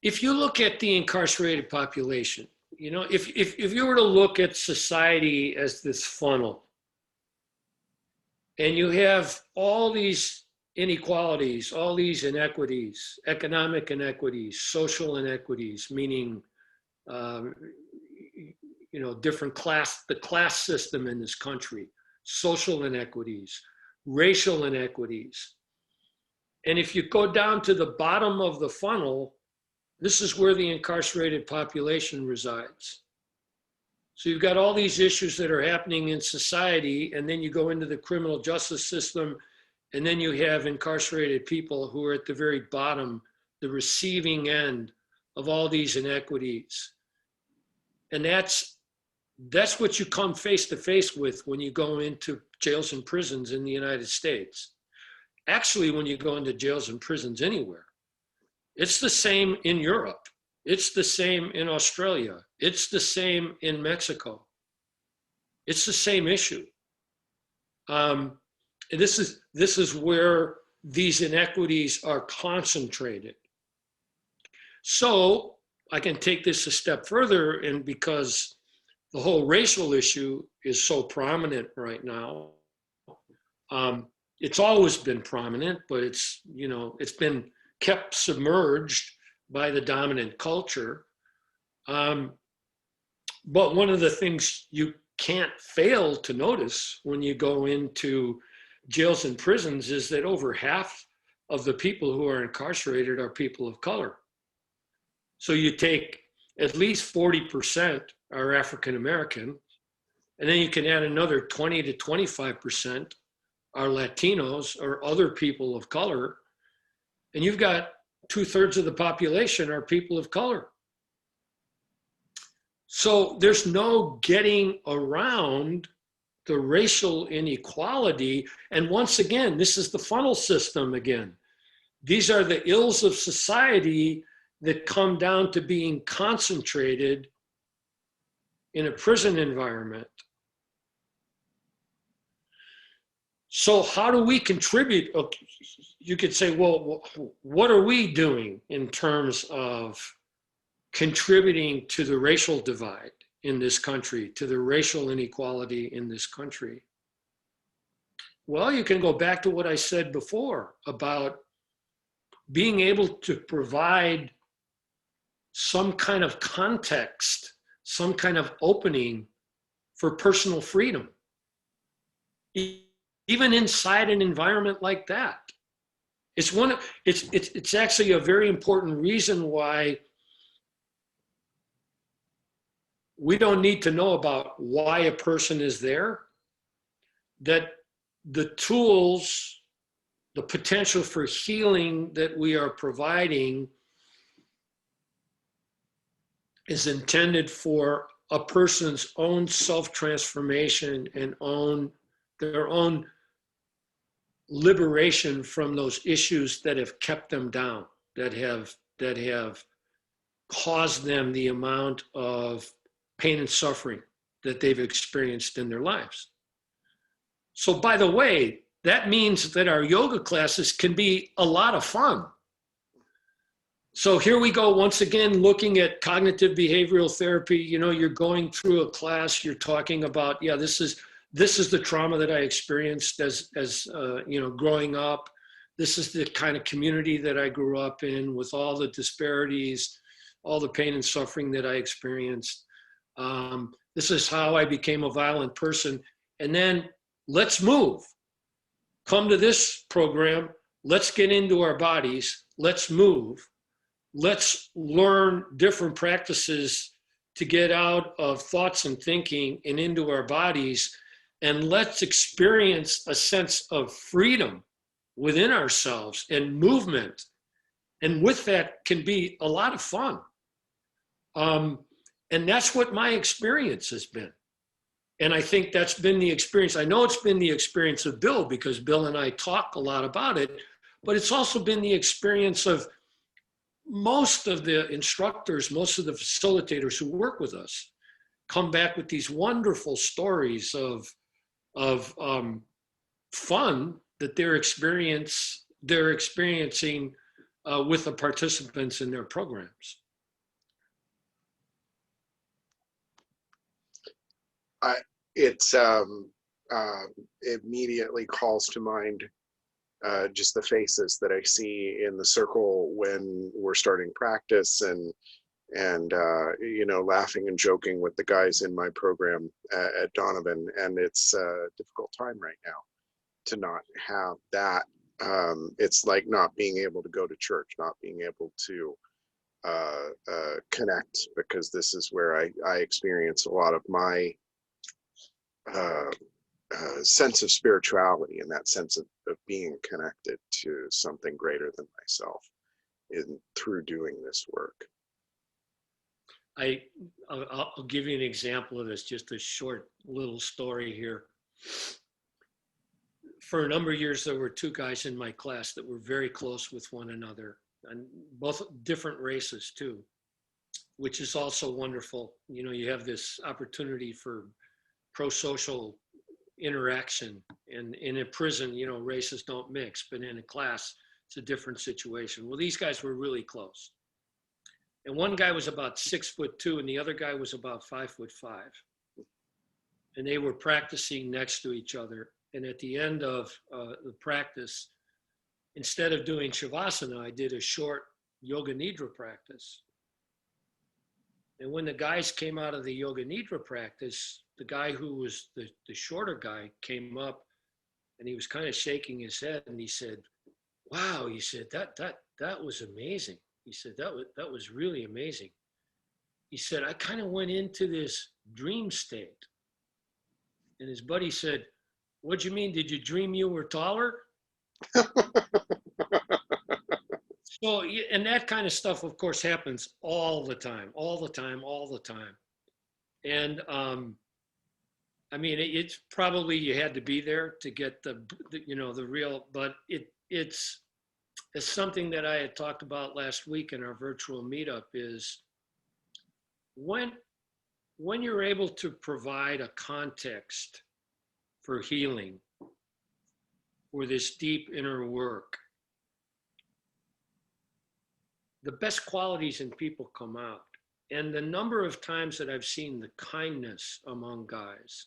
If you look at the incarcerated population, if you were to look at society as this funnel, and you have all these inequalities, all these inequities, economic inequities, social inequities, meaning different the class system in this country, social inequities, racial inequities. And if you go down to the bottom of the funnel, this is where the incarcerated population resides. So you've got all these issues that are happening in society, and then you go into the criminal justice system, and then you have incarcerated people who are at the very bottom, the receiving end of all these inequities. And that's what you come face to face with when you go into jails and prisons in the United States. Actually, when you go into jails and prisons anywhere. It's the same in Europe. It's the same in Australia. It's the same in Mexico. It's the same issue. This is where these inequities are concentrated. So I can take this a step further, and because the whole racial issue is so prominent right now, it's always been prominent, but it's been kept submerged by the dominant culture. But one of the things you can't fail to notice when you go into jails and prisons is that over half of the people who are incarcerated are people of color. So you take at least 40% are African American, and then you can add another 20 to 25% are Latinos or other people of color. And you've got 2/3 of the population are people of color. So there's no getting around the racial inequality. And once again, this is the funnel system again. These are the ills of society that come down to being concentrated in a prison environment. So how do we contribute? You could say, well, what are we doing in terms of contributing to the racial divide in this country, to the racial inequality in this country? Well, you can go back to what I said before about being able to provide some kind of context, some kind of opening for personal freedom, even inside an environment like that. It's actually a very important reason why we don't need to know about why a person is there, that the tools, the potential for healing that we are providing is intended for a person's own self-transformation and their own liberation from those issues that have kept them down, that have caused them the amount of pain and suffering that they've experienced in their lives. So, by the way, that means that our yoga classes can be a lot of fun. So here we go once again, looking at cognitive behavioral therapy. You know, you're going through a class, you're talking about, yeah, this is the trauma that I experienced as growing up. This is the kind of community that I grew up in, with all the disparities, all the pain and suffering that I experienced. This is how I became a violent person. And then let's move. Come to this program. Let's get into our bodies. Let's move. Let's learn different practices to get out of thoughts and thinking and into our bodies. And let's experience a sense of freedom within ourselves and movement. And with that can be a lot of fun. And that's what my experience has been. And I think that's been the experience. I know it's been the experience of Bill, because Bill and I talk a lot about it, but it's also been the experience of most of the instructors, most of the facilitators who work with us come back with these wonderful stories of fun that they're experiencing with the participants in their programs. It immediately calls to mind just the faces that I see in the circle when we're starting practice, and laughing and joking with the guys in my program at Donovan. And it's a difficult time right now to not have that. It's like not being able to go to church, not being able to connect, because this is where I experience a lot of my sense of spirituality, and that sense of being connected to something greater than myself through doing this work. I'll give you an example of this, just a short little story here. For a number of years, there were two guys in my class that were very close with one another, and both different races too, which is also wonderful. You know, you have this opportunity for pro-social interaction, and in a prison, races don't mix, but in a class, it's a different situation. Well, these guys were really close. And one guy was about 6'2", and the other guy was about 5'5". And they were practicing next to each other. And at the end of the practice, instead of doing Shavasana, I did a short Yoga Nidra practice. And when the guys came out of the Yoga Nidra practice, the guy who was the shorter guy came up, and he was kind of shaking his head, and he said, "Wow," he said, that was amazing. He said, that was really amazing. He said, "I kind of went into this dream state." And his buddy said, "What'd you mean? Did you dream you were taller?" So, and that kind of stuff, of course, happens all the time. And I mean, it's probably you had to be there to get the real, but it's something that I had talked about last week in our virtual meetup, is when you're able to provide a context for healing, for this deep inner work, the best qualities in people come out. And the number of times that I've seen the kindness among guys,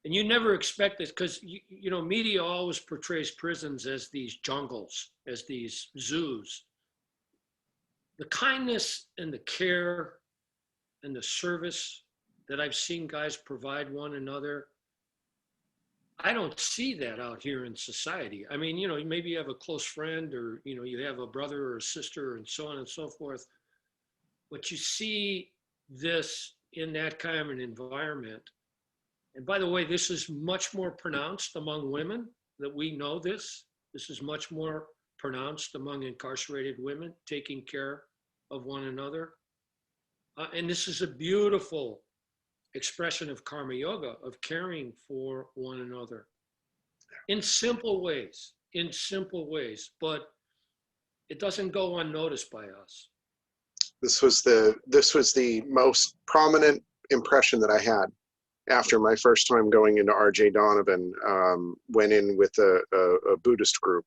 and you never expect this, because media always portrays prisons as these jungles, as these zoos. The kindness and the care and the service that I've seen guys provide one another, I don't see that out here in society. I mean, maybe you have a close friend, or, you have a brother or a sister and so on and so forth, but you see this in that kind of an environment. And by the way, this is much more pronounced among women, that we know this. This is much more pronounced among incarcerated women, taking care of one another. And this is a beautiful expression of karma yoga, of caring for one another in simple ways, but it doesn't go unnoticed by us. This was the most prominent impression that I had after my first time going into R.J. Donovan. Went in with a Buddhist group,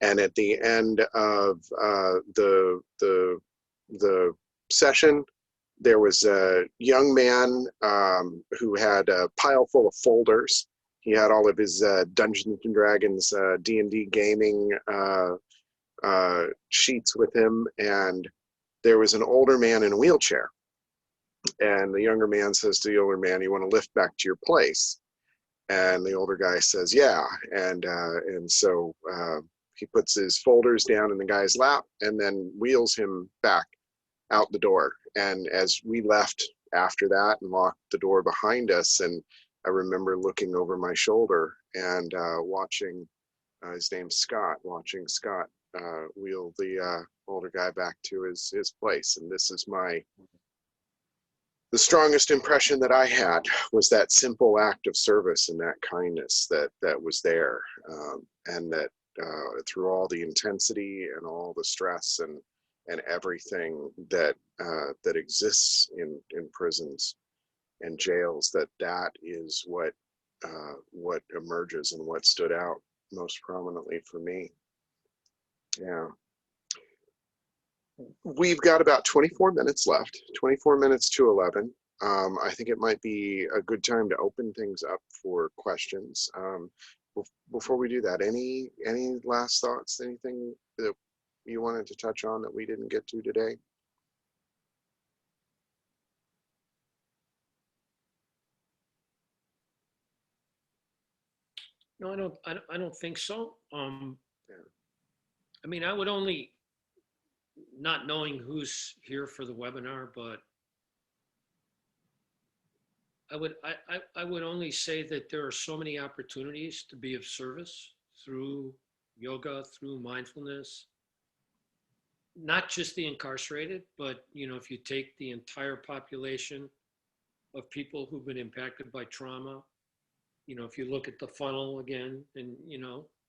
and at the end of the session, there was a young man who had a pile full of folders. He had all of his Dungeons and Dragons D&D gaming sheets with him, and there was an older man in a wheelchair. And the younger man says to the older man, "You want to lift back to your place?" And the older guy says, "Yeah." And so he puts his folders down in the guy's lap and then wheels him back out the door. And as we left after that and locked the door behind us, and I remember looking over my shoulder and watching, his name's Scott, watching Scott wheel the older guy back to his place. And this is the strongest impression that I had, was that simple act of service and that kindness that was there, and that through all the intensity and all the stress and everything that exists in prisons and jails, that is what emerges and what stood out most prominently for me. Yeah. We've got about 24 minutes left, 24 minutes to 11. I think it might be a good time to open things up for questions. Before we do that, any last thoughts, anything that you wanted to touch on that we didn't get to today? No, I don't think so. Yeah. I mean, I would only, not knowing who's here for the webinar, but I would only say that there are so many opportunities to be of service through yoga, through mindfulness, not just the incarcerated, but if you take the entire population of people who've been impacted by trauma, if you look at the funnel again, and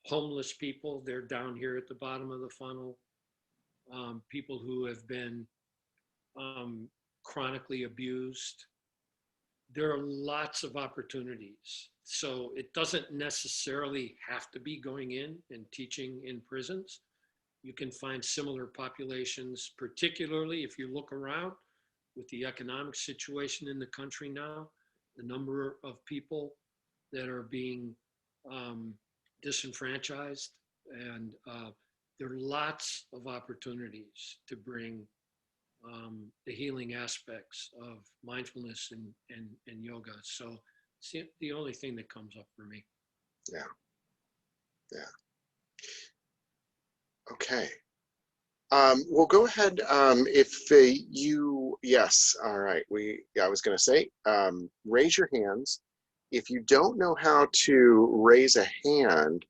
homeless people, they're down here at the bottom of the funnel. People who have been chronically abused. There are lots of opportunities. So it doesn't necessarily have to be going in and teaching in prisons. You can find similar populations, particularly if you look around with the economic situation in the country now, the number of people that are being disenfranchised, and there are lots of opportunities to bring the healing aspects of mindfulness and yoga. So it's the only thing that comes up for me. Yeah. Yeah. Okay. We'll go ahead. If yes, all right. I was going to say, raise your hands. If you don't know how to raise a hand,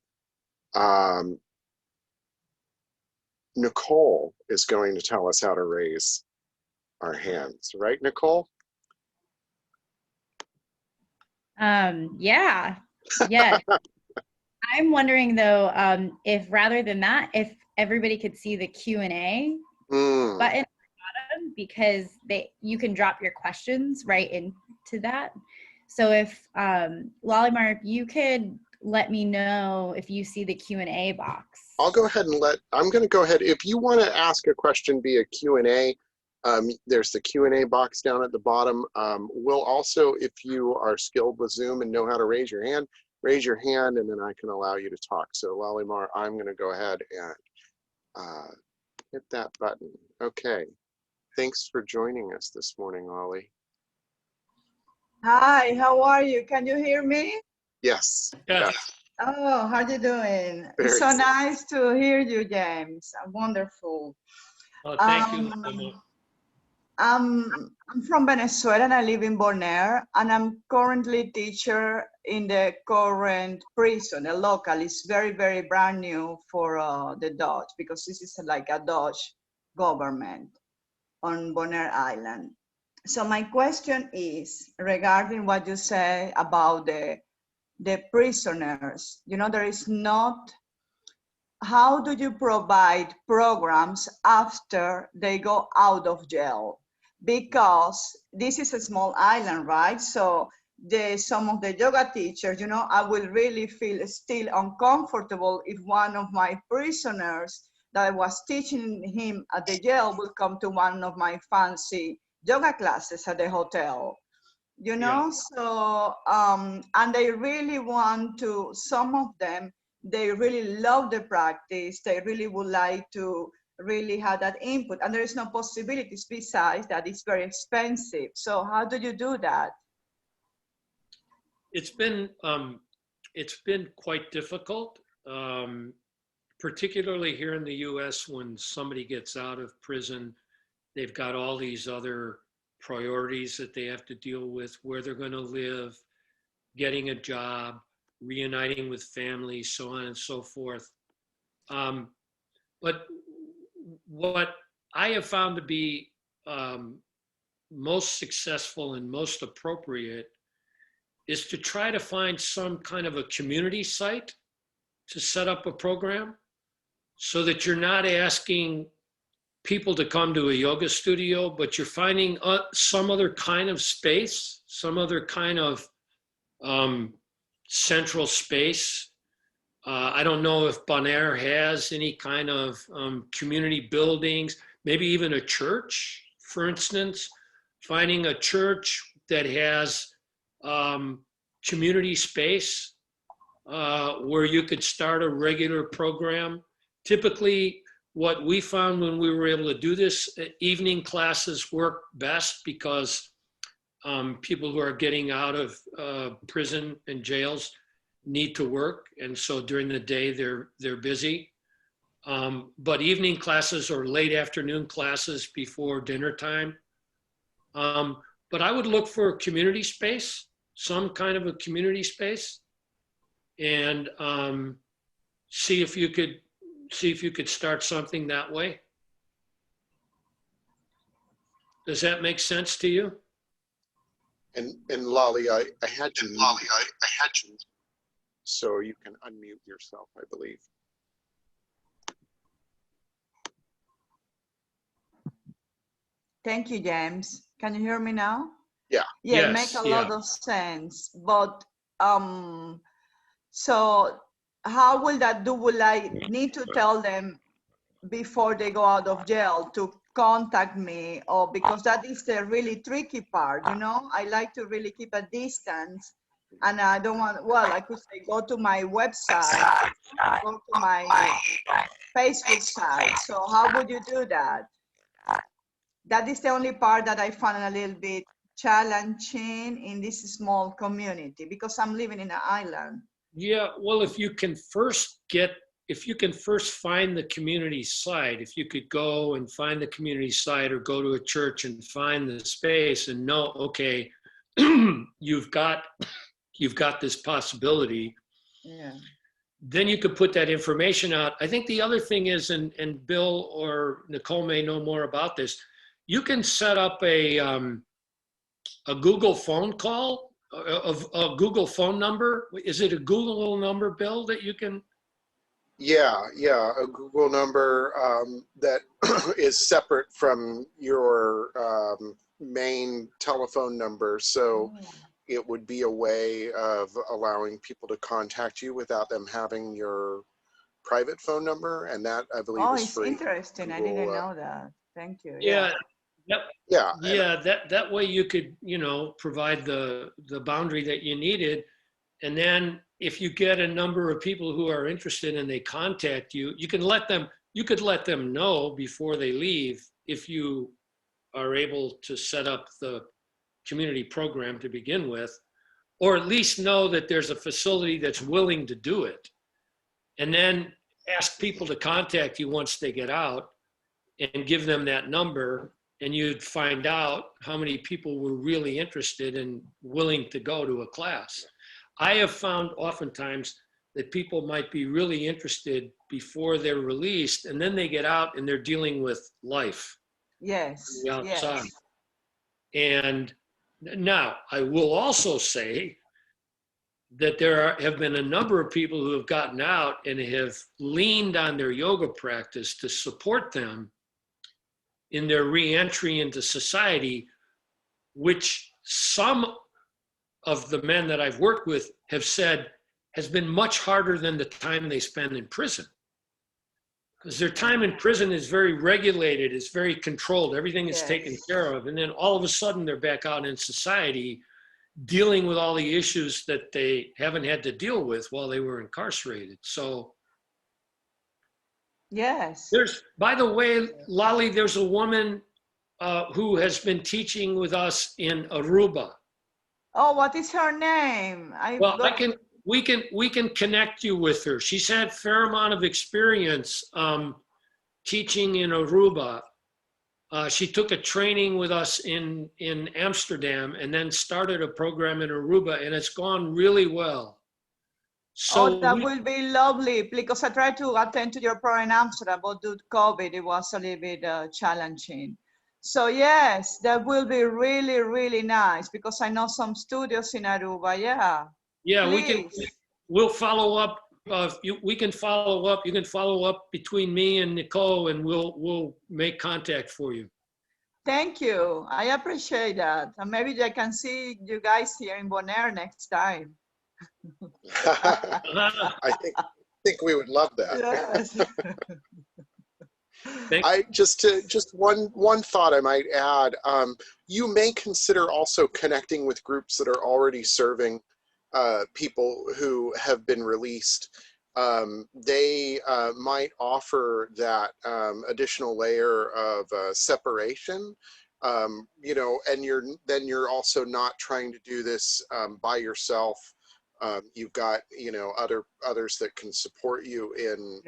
Nicole is going to tell us how to raise our hands, right, Nicole? Yeah. I'm wondering though, if rather than that, if everybody could see the Q&A button at the bottom, because you can drop your questions right into that. So if Lalimar, if you could let me know if you see the Q&A box. I'll go ahead and I'm going to go ahead. If you want to ask a question via Q&A, there's the Q&A box down at the bottom. We'll also, if you are skilled with Zoom and know how to raise your hand, and then I can allow you to talk. So Lalimar, I'm going to go ahead and hit that button. Okay. Thanks for joining us this morning, Lali. Hi, how are you? Can you hear me? Yes. Yeah. Oh, how you doing? Very It's so good. nice to hear you, James. Oh, Wonderful. thank you, Um, Emma. I'm from Venezuela and I live in Bonaire, and I'm currently teacher in the current prison, a local. It's very, very brand new for the Dutch, because this is like a Dutch government on Bonaire Island. So my question is regarding what you say about the prisoners. You know, there is not, how do you provide programs after they go out of jail? Because this is a small island, right? So some of the yoga teachers, you know, I will really feel still uncomfortable if one of my prisoners that I was teaching him at the jail will come to one of my fancy yoga classes at the hotel, you know. So and they really want to, some of them, they really love the practice, they really would like to really have that input, and there is no possibilities besides that it's very expensive. So how do you do that? It's been quite difficult, particularly here in the U.S. When somebody gets out of prison, they've got all these other priorities that they have to deal with: where they're going to live, getting a job, reuniting with family, so on and so forth. But what I have found to be most successful and most appropriate is to try to find some kind of a community site to set up a program, so that you're not asking people to come to a yoga studio, but you're finding some other kind of space, some other kind of central space. I don't know if Bonaire has any kind of community buildings, maybe even a church, for instance. Finding a church that has community space where you could start a regular program. Typically, what we found when we were able to do this, evening classes work best, because people who are getting out of prison and jails need to work, and so during the day they're busy. But evening classes or late afternoon classes before dinner time. But I would look for a community space, some kind of a community space, and see if you could start something that way. Does that make sense to you? And Lolly, I had you. So you can unmute yourself, I believe. Thank you, James. Can you hear me now? Yeah. Yeah, Yes, it makes a lot of sense. But so how will that do? Will I need to tell them before they go out of jail to contact me? Or, because that is the really tricky part, you know, I like to really keep a distance, and I don't want, well, I could say go to my website, go to my Facebook site. So how would you do that? That is the only part that I found a little bit challenging in this small community, because I'm living in an island. Yeah, well, if you can first find the community site, if you could go and find the community site, or go to a church and find the space and know, okay, you've got this possibility. Yeah. Then you could put that information out. I think the other thing is, and Bill or Nicole may know more about this, you can set up a Google phone call, a Google phone number. Is it a Google number, Bill, that you can? Yeah, a Google number that is separate from your main telephone number. So it would be a way of allowing people to contact you without them having your private phone number, and that, I believe, is free. Oh, it's interesting. I didn't know that. Thank you. Yeah. Yep. Yeah. Yeah. That way you could, provide the boundary that you needed, and then if you get a number of people who are interested and they contact you, you could let them know before they leave, if you are able to set up the community program to begin with, or at least know that there's a facility that's willing to do it. And then ask people to contact you once they get out and give them that number, and you'd find out how many people were really interested and willing to go to a class. I have found oftentimes that people might be really interested before they're released, and then they get out and they're dealing with life. Yes, Outside. yes. And now I will also say that there have been a number of people who have gotten out and have leaned on their yoga practice to support them in their re-entry into society, which some of the men that I've worked with have said has been much harder than the time they spend in prison. Because their time in prison is very regulated, it's very controlled, everything is taken care of. And then all of a sudden they're back out in society dealing with all the issues that they haven't had to deal with while they were incarcerated. So yes. There's, by the way, Lali, there's a woman who has been teaching with us in Aruba. Oh, what is her name? We can connect you with her. She's had a fair amount of experience teaching in Aruba. She took a training with us in Amsterdam and then started a program in Aruba, and it's gone really well. So that will be lovely, because I tried to attend to your program in Amsterdam, but due to COVID, it was a little bit challenging. So yes, that will be really, really nice, because I know some studios in Aruba. Yeah. Yeah, please. we'll follow up. We can follow up. You can follow up between me and Nicole, and we'll make contact for you. Thank you. I appreciate that. And maybe I can see you guys here in Bonaire next time. I think we would love that. Yes. Just one thought I might add. You may consider also connecting with groups that are already serving people who have been released. They might offer that additional layer of separation, you know, and you're also not trying to do this by yourself. You've got, you know, others that can support you in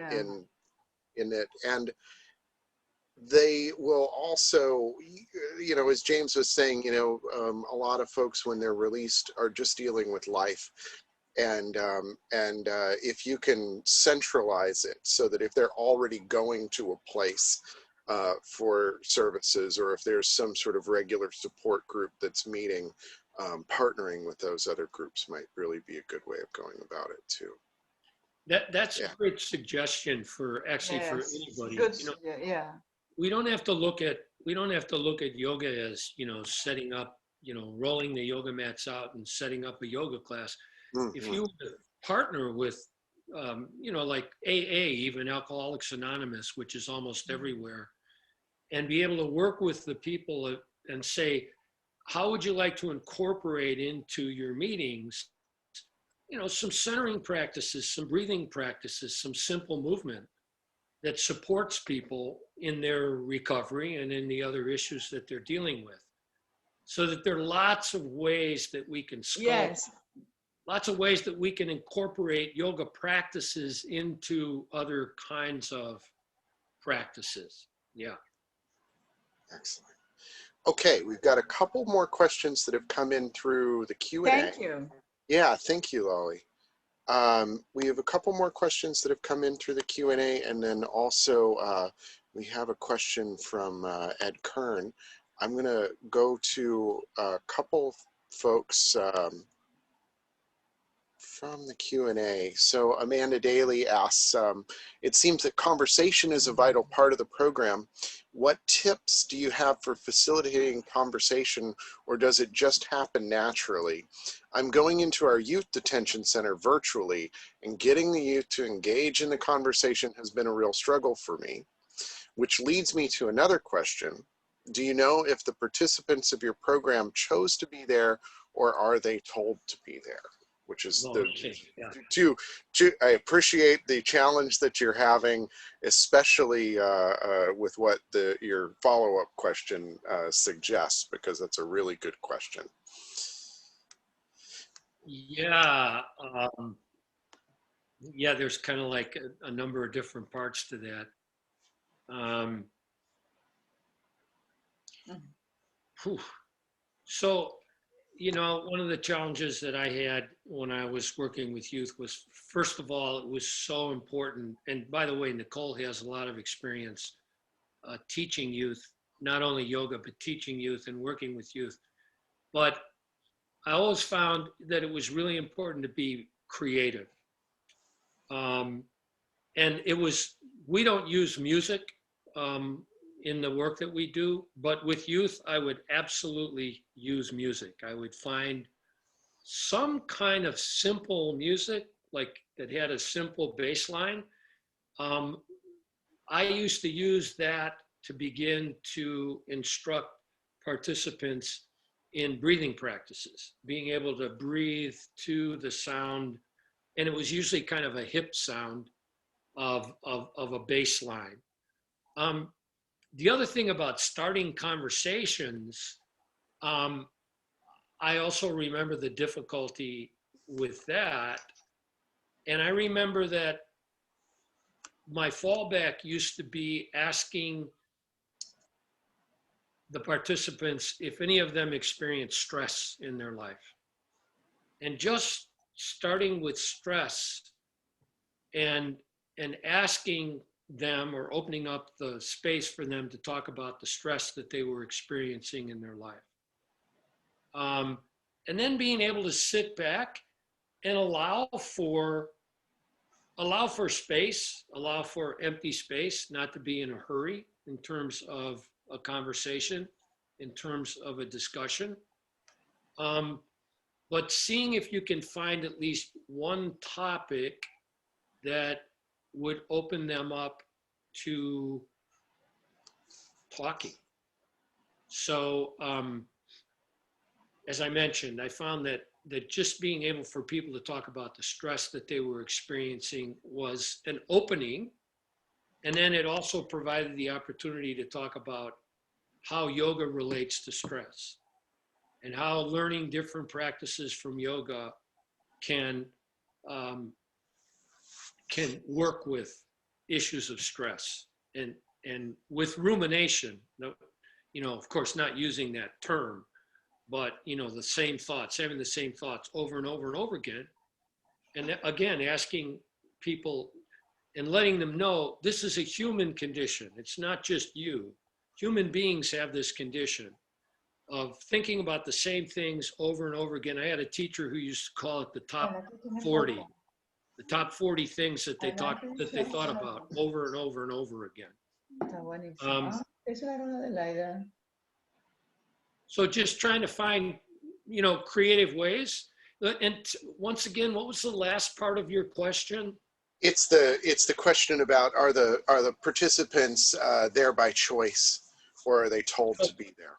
it, and they will also, you know, as James was saying, you know, a lot of folks when they're released are just dealing with life, and if you can centralize it so that if they're already going to a place for services, or if there's some sort of regular support group that's meeting, partnering with those other groups might really be a good way of going about it too. That's a great suggestion for anybody. Good. You know, yeah. we don't have to look at yoga as, you know, setting up, you know, rolling the yoga mats out and setting up a yoga class. Mm-hmm. If you were to partner with, you know, like AA, even Alcoholics Anonymous, which is almost everywhere, and be able to work with the people and say, how would you like to incorporate into your meetings, you know, some centering practices, some breathing practices, some simple movement that supports people in their recovery and in the other issues that they're dealing with. So that there are lots of ways that we can sculpt, lots of ways that we can incorporate yoga practices into other kinds of practices. Yeah. Excellent. Okay, we've got a couple more questions that have come in through the Q&A. Thank you. Yeah, thank you, Lolly. We have a couple more questions that have come in through the Q&A, and then also we have a question from Ed Kern. I'm going to go to a couple folks from the Q&A. So Amanda Daly asks, it seems that conversation is a vital part of the program. What tips do you have for facilitating conversation, or does it just happen naturally? I'm going into our youth detention center virtually, and getting the youth to engage in the conversation has been a real struggle for me, which leads me to another question. Do you know if the participants of your program chose to be there, or are they told to be there? which is Okay. Yeah. I appreciate the challenge that you're having, especially with what your follow-up question suggests, because that's a really good question. Yeah. Yeah, there's kind of like a number of different parts to that. Whew. So, one of the challenges that I had when I was working with youth was, first of all, it was so important. And by the way, Nicole has a lot of experience teaching youth, not only yoga, but teaching youth and working with youth. But I always found that it was really important to be creative. And we don't use music in the work that we do, but with youth, I would absolutely use music. I would find some kind of simple music, like that had a simple bass line. I used to use that to begin to instruct participants in breathing practices, being able to breathe to the sound. And it was usually kind of a hip sound of a bass line. The other thing about starting conversations, I also remember the difficulty with that. And I remember that my fallback used to be asking the participants if any of them experienced stress in their life. And just starting with stress and asking them, or opening up the space for them to talk about the stress that they were experiencing in their life. And then being able to sit back and allow for space, allow for empty space, not to be in a hurry in terms of a conversation, in terms of a discussion. But seeing if you can find at least one topic that would open them up to talking. So as I mentioned, I found that just being able for people to talk about the stress that they were experiencing was an opening. And then it also provided the opportunity to talk about how yoga relates to stress, and how learning different practices from yoga can work with issues of stress, and with rumination, of course, not using that term, but the same thoughts, having the same thoughts over and over and over again. And again, asking people and letting them know this is a human condition. It's not just you. Human beings have this condition of thinking about the same things over and over again. I had a teacher who used to call it the top 40. The top 40 things that they thought about over and over and over again. So just trying to find, creative ways. And once again, what was the last part of your question? It's the question about are the participants there by choice, or are they told to be there?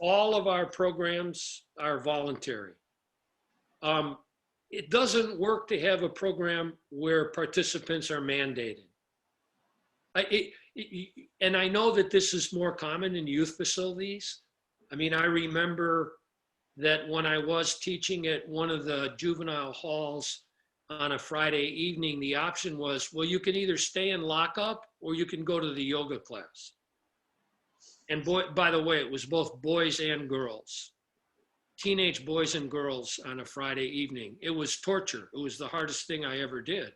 All of our programs are voluntary. It doesn't work to have a program where participants are mandated. And I know that this is more common in youth facilities. I mean, I remember that when I was teaching at one of the juvenile halls on a Friday evening, the option was, well, you can either stay in lockup or you can go to the yoga class. And by the way, it was both boys and girls, teenage boys and girls on a Friday evening. It was torture. It was the hardest thing I ever did.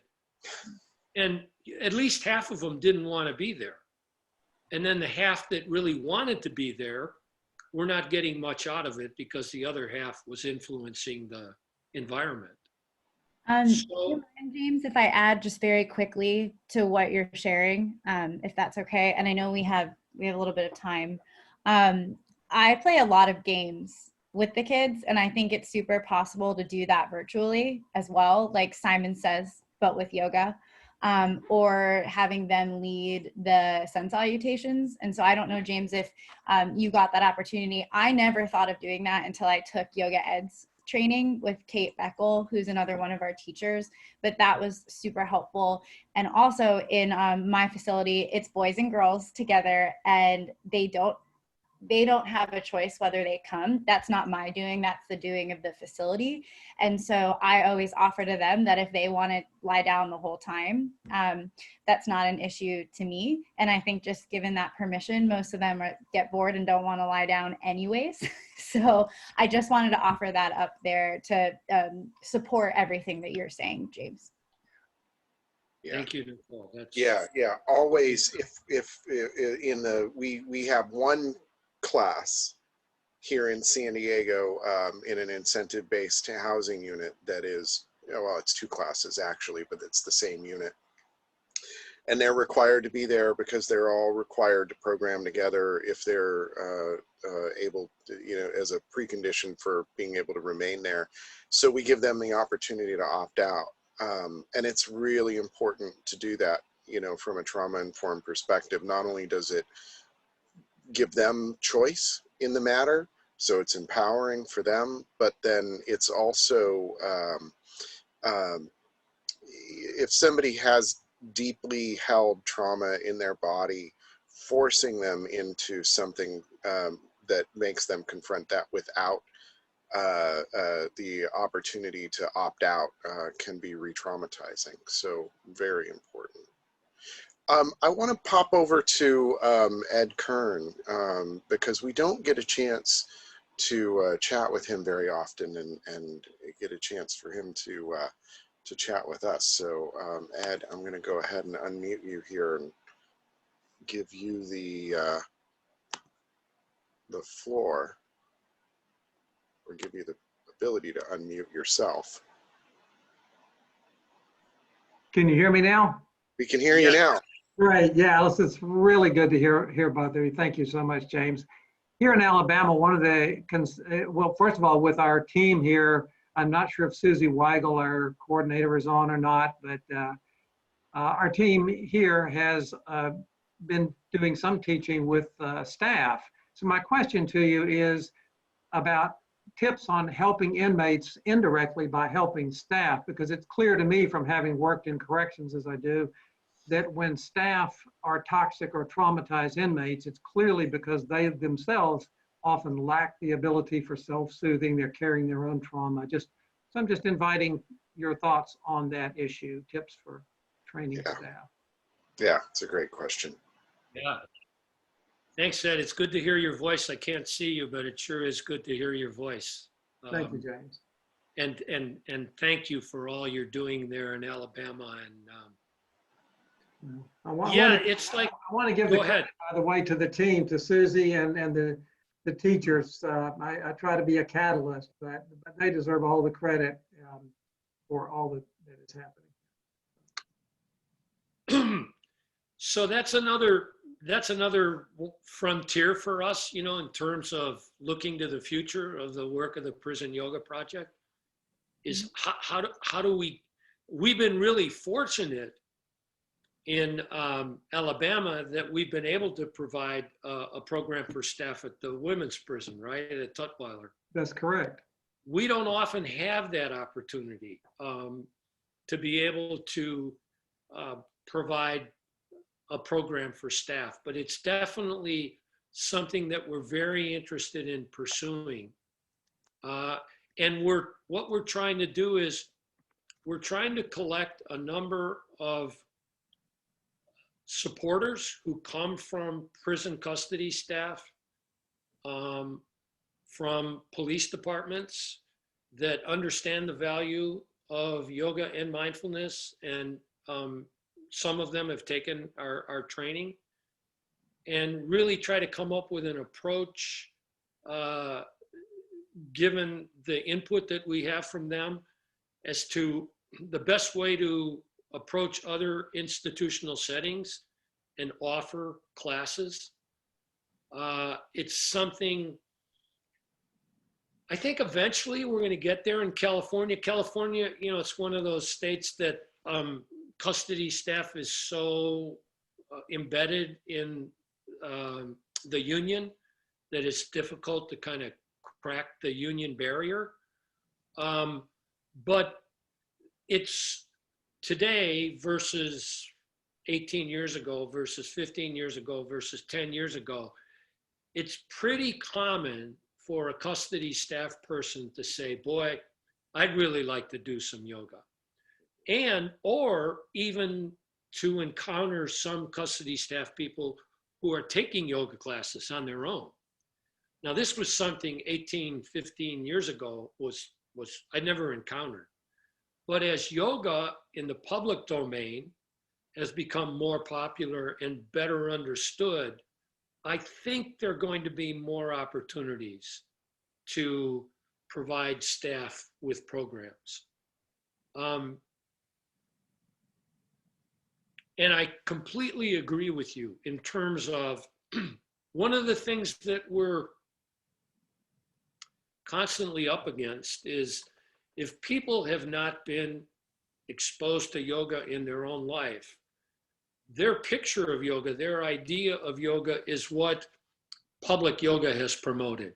And at least half of them didn't want to be there. And then the half that really wanted to be there, we're not getting much out of it because the other half was influencing the environment. Do you mind, James, if I add just very quickly to what you're sharing, if that's okay? And I know we have a little bit of time. I play a lot of games with the kids, and I think it's super possible to do that virtually as well, like Simon says, but with yoga. Or having them lead the sun salutations. And so I don't know, James, if you got that opportunity. I never thought of doing that until I took yoga eds training with Kate Beckel, who's another one of our teachers, but that was super helpful. And also in my facility, it's boys and girls together, and they don't have a choice whether they come. That's not my doing, that's the doing of the facility. And so I always offer to them that if they want to lie down the whole time, that's not an issue to me. And I think just given that permission, most of them get bored and don't want to lie down anyways. So I just wanted to offer that up there to support everything that you're saying, James. Yeah. Thank you, Nicole. That's... Yeah. Always, if in the we have one class here in San Diego in an incentive-based housing unit that is, well, it's 2 classes actually, but it's the same unit. And they're required to be there because they're all required to program together if they're able to, as a precondition for being able to remain there. So we give them the opportunity to opt out. And it's really important to do that, from a trauma-informed perspective. Not only does it give them choice in the matter, so it's empowering for them, but then it's also, if somebody has deeply held trauma in their body, forcing them into something that makes them confront that without the opportunity to opt out can be re-traumatizing. So very important. I want to pop over to Ed Kern because we don't get a chance to chat with him very often, and get a chance for him to chat with us. So Ed, I'm going to go ahead and unmute you here and give you the floor, or give you the ability to unmute yourself. Can you hear me now? We can hear you now. Great. Yeah, it's really good to hear both of you. Thank you so much, James. Here in Alabama, one of the, well, first of all, with our team here, I'm not sure if Susie Weigel, our coordinator, is on or not, but our team here has been doing some teaching with staff. So my question to you is about tips on helping inmates indirectly by helping staff, because it's clear to me from having worked in corrections as I do, that when staff are toxic or traumatized inmates, it's clearly because they themselves often lack the ability for self-soothing. They're carrying their own trauma. So I'm just inviting your thoughts on that issue, tips for training staff. Yeah, it's a great question. Yeah. Thanks, Ed. It's good to hear your voice. I can't see you, but it sure is good to hear your voice. Thank you, James. And thank you for all you're doing there in Alabama. And I want to give the credit, by the way, to the team, to Susie and the teachers. I try to be a catalyst, but they deserve all the credit for all that is happening. So that's another frontier for us, in terms of looking to the future of the work of the Prison Yoga Project. Is how do we've been really fortunate in Alabama that we've been able to provide a program for staff at the women's prison, right, at Tutwiler. That's correct. We don't often have that opportunity to be able to provide a program for staff, but it's definitely something that we're very interested in pursuing. And what we're trying to do is we're trying to collect a number of supporters who come from prison custody staff, from police departments that understand the value of yoga and mindfulness, and some of them have taken our training, and really try to come up with an approach, given the input that we have from them, as to the best way to approach other institutional settings and offer classes. It's something, I think eventually we're going to get there in California. California, it's one of those states that custody staff is so embedded in the union that it's difficult to kind of crack the union barrier. But it's today versus 18 years ago versus 15 years ago versus 10 years ago. It's pretty common for a custody staff person to say, boy, I'd really like to do some yoga. And, or even to encounter some custody staff people who are taking yoga classes on their own. Now, this was something 18, 15 years ago was I never encountered. But as yoga in the public domain has become more popular and better understood, I think there are going to be more opportunities to provide staff with programs. And I completely agree with you in terms of one of the things that we're constantly up against is if people have not been exposed to yoga in their own life, their picture of yoga, their idea of yoga is what public yoga has promoted,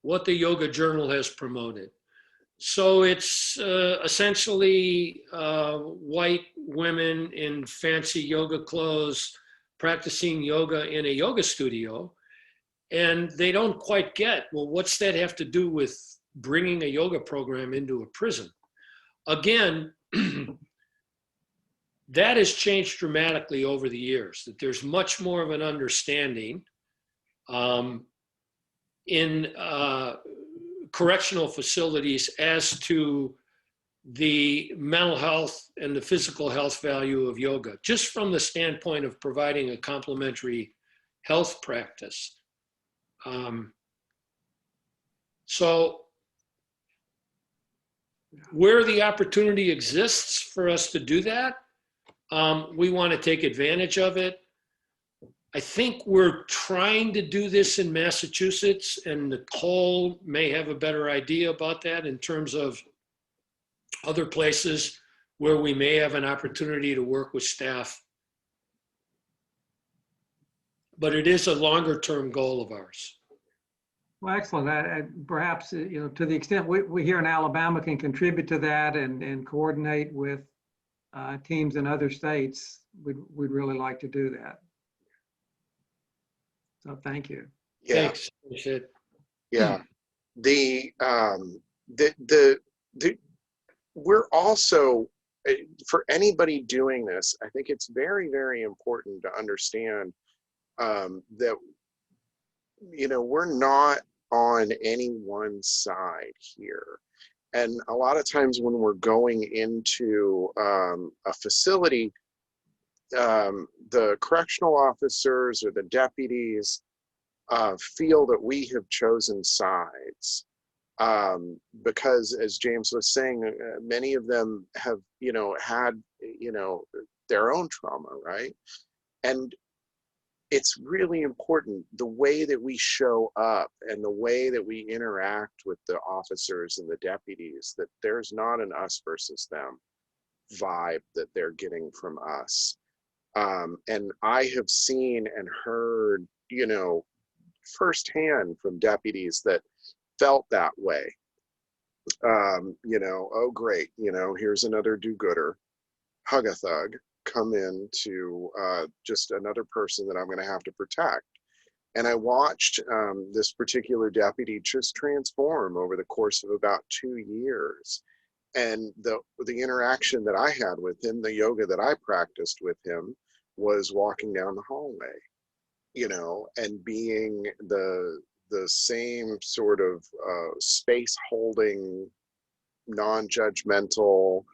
what the Yoga Journal has promoted. So it's essentially white women in fancy yoga clothes practicing yoga in a yoga studio. And they don't quite get, well, what's that have to do with bringing a yoga program into a prison? Again, that has changed dramatically over the years, that there's much more of an understanding in correctional facilities as to the mental health and the physical health value of yoga, just from the standpoint of providing a complementary health practice. So where the opportunity exists for us to do that, we want to take advantage of it. I think we're trying to do this in Massachusetts, and Nicole may have a better idea about that in terms of other places where we may have an opportunity to work with staff. But it is a longer term goal of ours. Well, excellent. Perhaps, you know, to the extent we here in Alabama can contribute to that and coordinate with teams in other states, we'd really like to do that. So thank you. Yeah. Thanks. Appreciate Yeah. We're also, for anybody doing this, I think it's very, very important to understand that, you know, we're not on any one side here. And a lot of times when we're going into a facility, the correctional officers or the deputies feel that we have chosen sides. Because as James was saying, many of them have, you know, had, you know, their own trauma, right? And it's really important the way that we show up and the way that we interact with the officers and the deputies, that there's not an us versus them vibe that they're getting from us. And I have seen and heard, you know, firsthand from deputies that felt that way. You know, oh great, you know, here's another do-gooder, hug a thug, come in to just another person that I'm going to have to protect. And I watched this particular deputy just transform over the course of about 2 years. And the interaction that I had with him, the yoga that I practiced with him, was walking down the hallway, you know, and being the same sort of space holding, non-judgmental,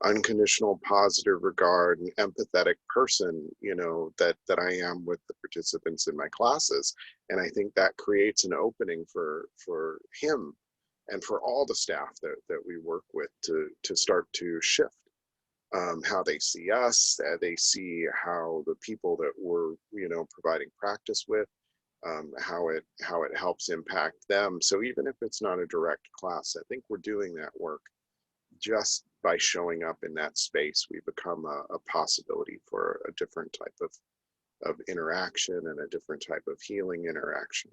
unconditional positive regard and empathetic person, you know, that I am with the participants in my classes. And I think that creates an opening for him and for all the staff that we work with to start to shift how they see us, they see how the people that we're, you know, providing practice with, how it helps impact them. So even if it's not a direct class, I think we're doing that work. Just by showing up in that space, we become a possibility for a different type of interaction and a different type of healing interaction.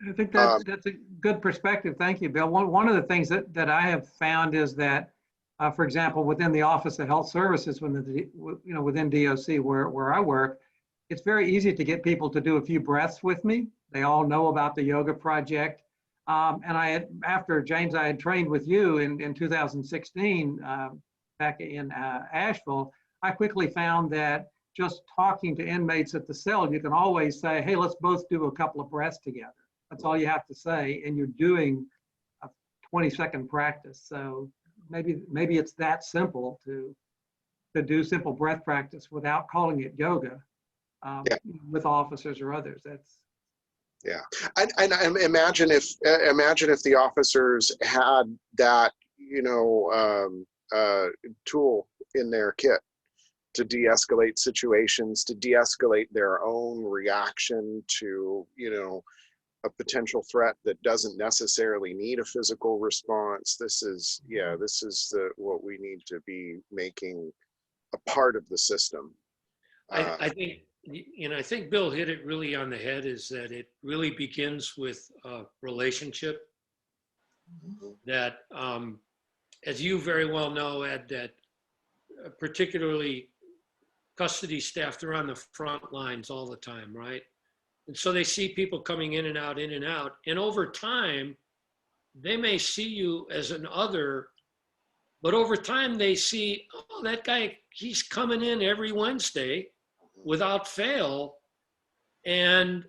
I think that's a good perspective. Thank you, Bill. One of the things that I have found is that, for example, within the Office of Health Services, within DOC where I work, it's very easy to get people to do a few breaths with me. They all know about the yoga project. And after James, I had trained with you in 2016 back in Asheville. I quickly found that just talking to inmates at the cell, you can always say, hey, let's both do a couple of breaths together. That's all you have to say, and you're doing a 20-second practice. So maybe it's that simple to do simple breath practice without calling it yoga with officers or others. That's and imagine if the officers had that tool in their kit to de-escalate situations, to de-escalate their own reaction to a potential threat that doesn't necessarily need a physical response. This is what we need to be making a part of the system. I think Bill hit it really on the head, is that it really begins with a relationship. That, as you very well know, Ed, that particularly custody staff, they're on the front lines all the time, right? And so they see people coming in and out, in and out. And over time, they may see you as an other, but over time they see, oh, that guy, he's coming in every Wednesday without fail. And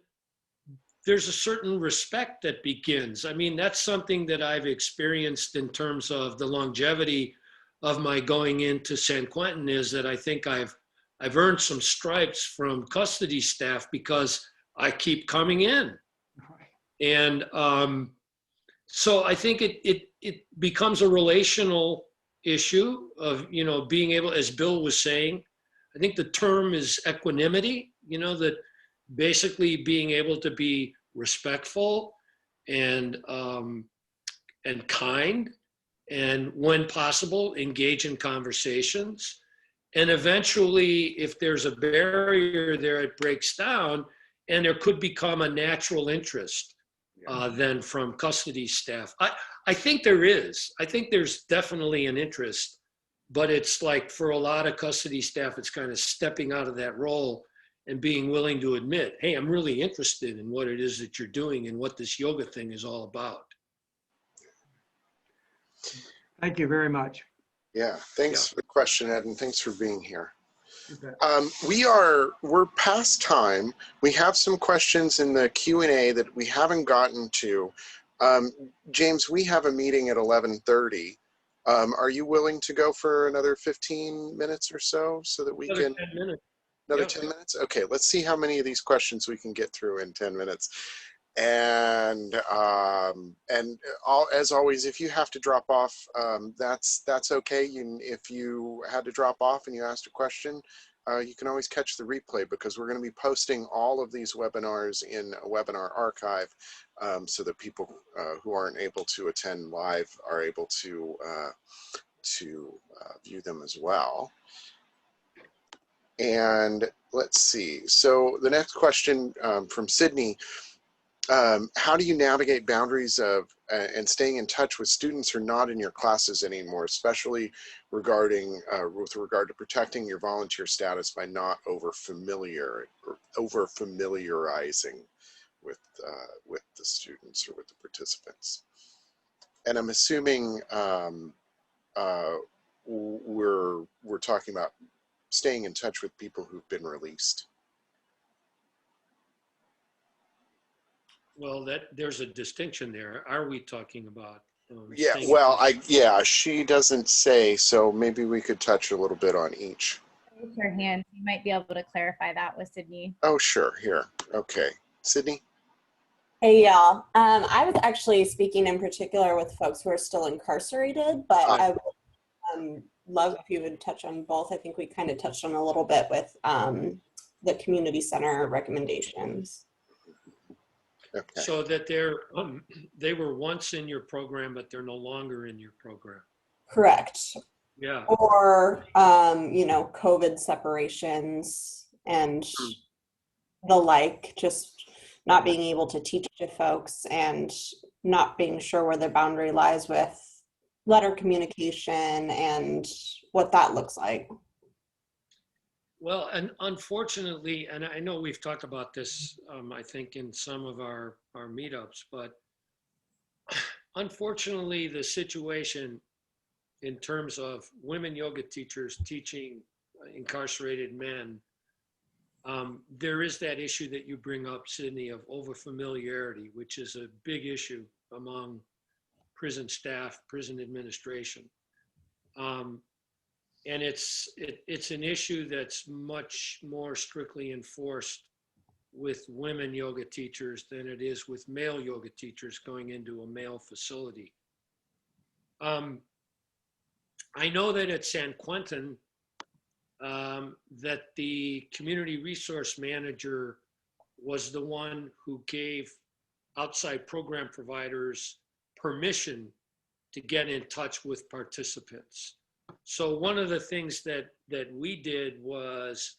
there's a certain respect that begins. I mean, that's something that I've experienced in terms of the longevity of my going into San Quentin, is that I think I've earned some stripes from custody staff because I keep coming in. And so I think it becomes a relational issue of, being able, as Bill was saying, I think the term is equanimity, that basically being able to be respectful and kind, and when possible, engage in conversations. And eventually, if there's a barrier there, it breaks down, and there could become a natural interest then from custody staff. I think there is. I think there's definitely an interest, but it's like for a lot of custody staff, it's kind of stepping out of that role and being willing to admit, hey, I'm really interested in what it is that you're doing and what this yoga thing is all about. Thank you very much. Yeah, thanks for the question, Ed, and thanks for being here. Okay. We're past time. We have some questions in the Q&A that we haven't gotten to. James, we have a meeting at 11:30. Are you willing to go for another 15 minutes or so that we Another can? 10 minutes. Another 10 minutes? Okay, let's see how many of these questions we can get through in 10 minutes. And as always, if you have to drop off, that's okay. If you had to drop off and you asked a question, you can always catch the replay, because we're going to be posting all of these webinars in a webinar archive, so that people who aren't able to attend live are able to view them as well. And let's see. So the next question from Sydney. How do you navigate boundaries of and staying in touch with students who are not in your classes anymore, especially with regard to protecting your volunteer status by not over familiarizing with the students or with the participants? And I'm assuming we're talking about staying in touch with people who've been released. Well, there's a distinction there. Are we talking about? She doesn't say, so maybe we could touch a little bit on each. Raise your hand. You might be able to clarify that with Sydney. Oh, sure. Here. Okay. Sydney? Hey, y'all. I was actually speaking in particular with folks who are still incarcerated, but I would love if you would touch on both. I think we kind of touched on a little bit with the community center recommendations. Okay. So that they were once in your program, but they're no longer in your program. Correct. Yeah. Or, COVID separations and the like, just not being able to teach to folks and not being sure where their boundary lies with letter communication and what that looks like. Well, and unfortunately, and I know we've talked about this, I think in some of our meetups, but unfortunately, the situation in terms of women yoga teachers teaching incarcerated men, there is that issue that you bring up, Sydney, of overfamiliarity, which is a big issue among prison staff, prison administration. And it's an issue that's much more strictly enforced with women yoga teachers than it is with male yoga teachers going into a male facility. I know that at San Quentin, that the community resource manager was the one who gave outside program providers permission to get in touch with participants. So one of the things that we did was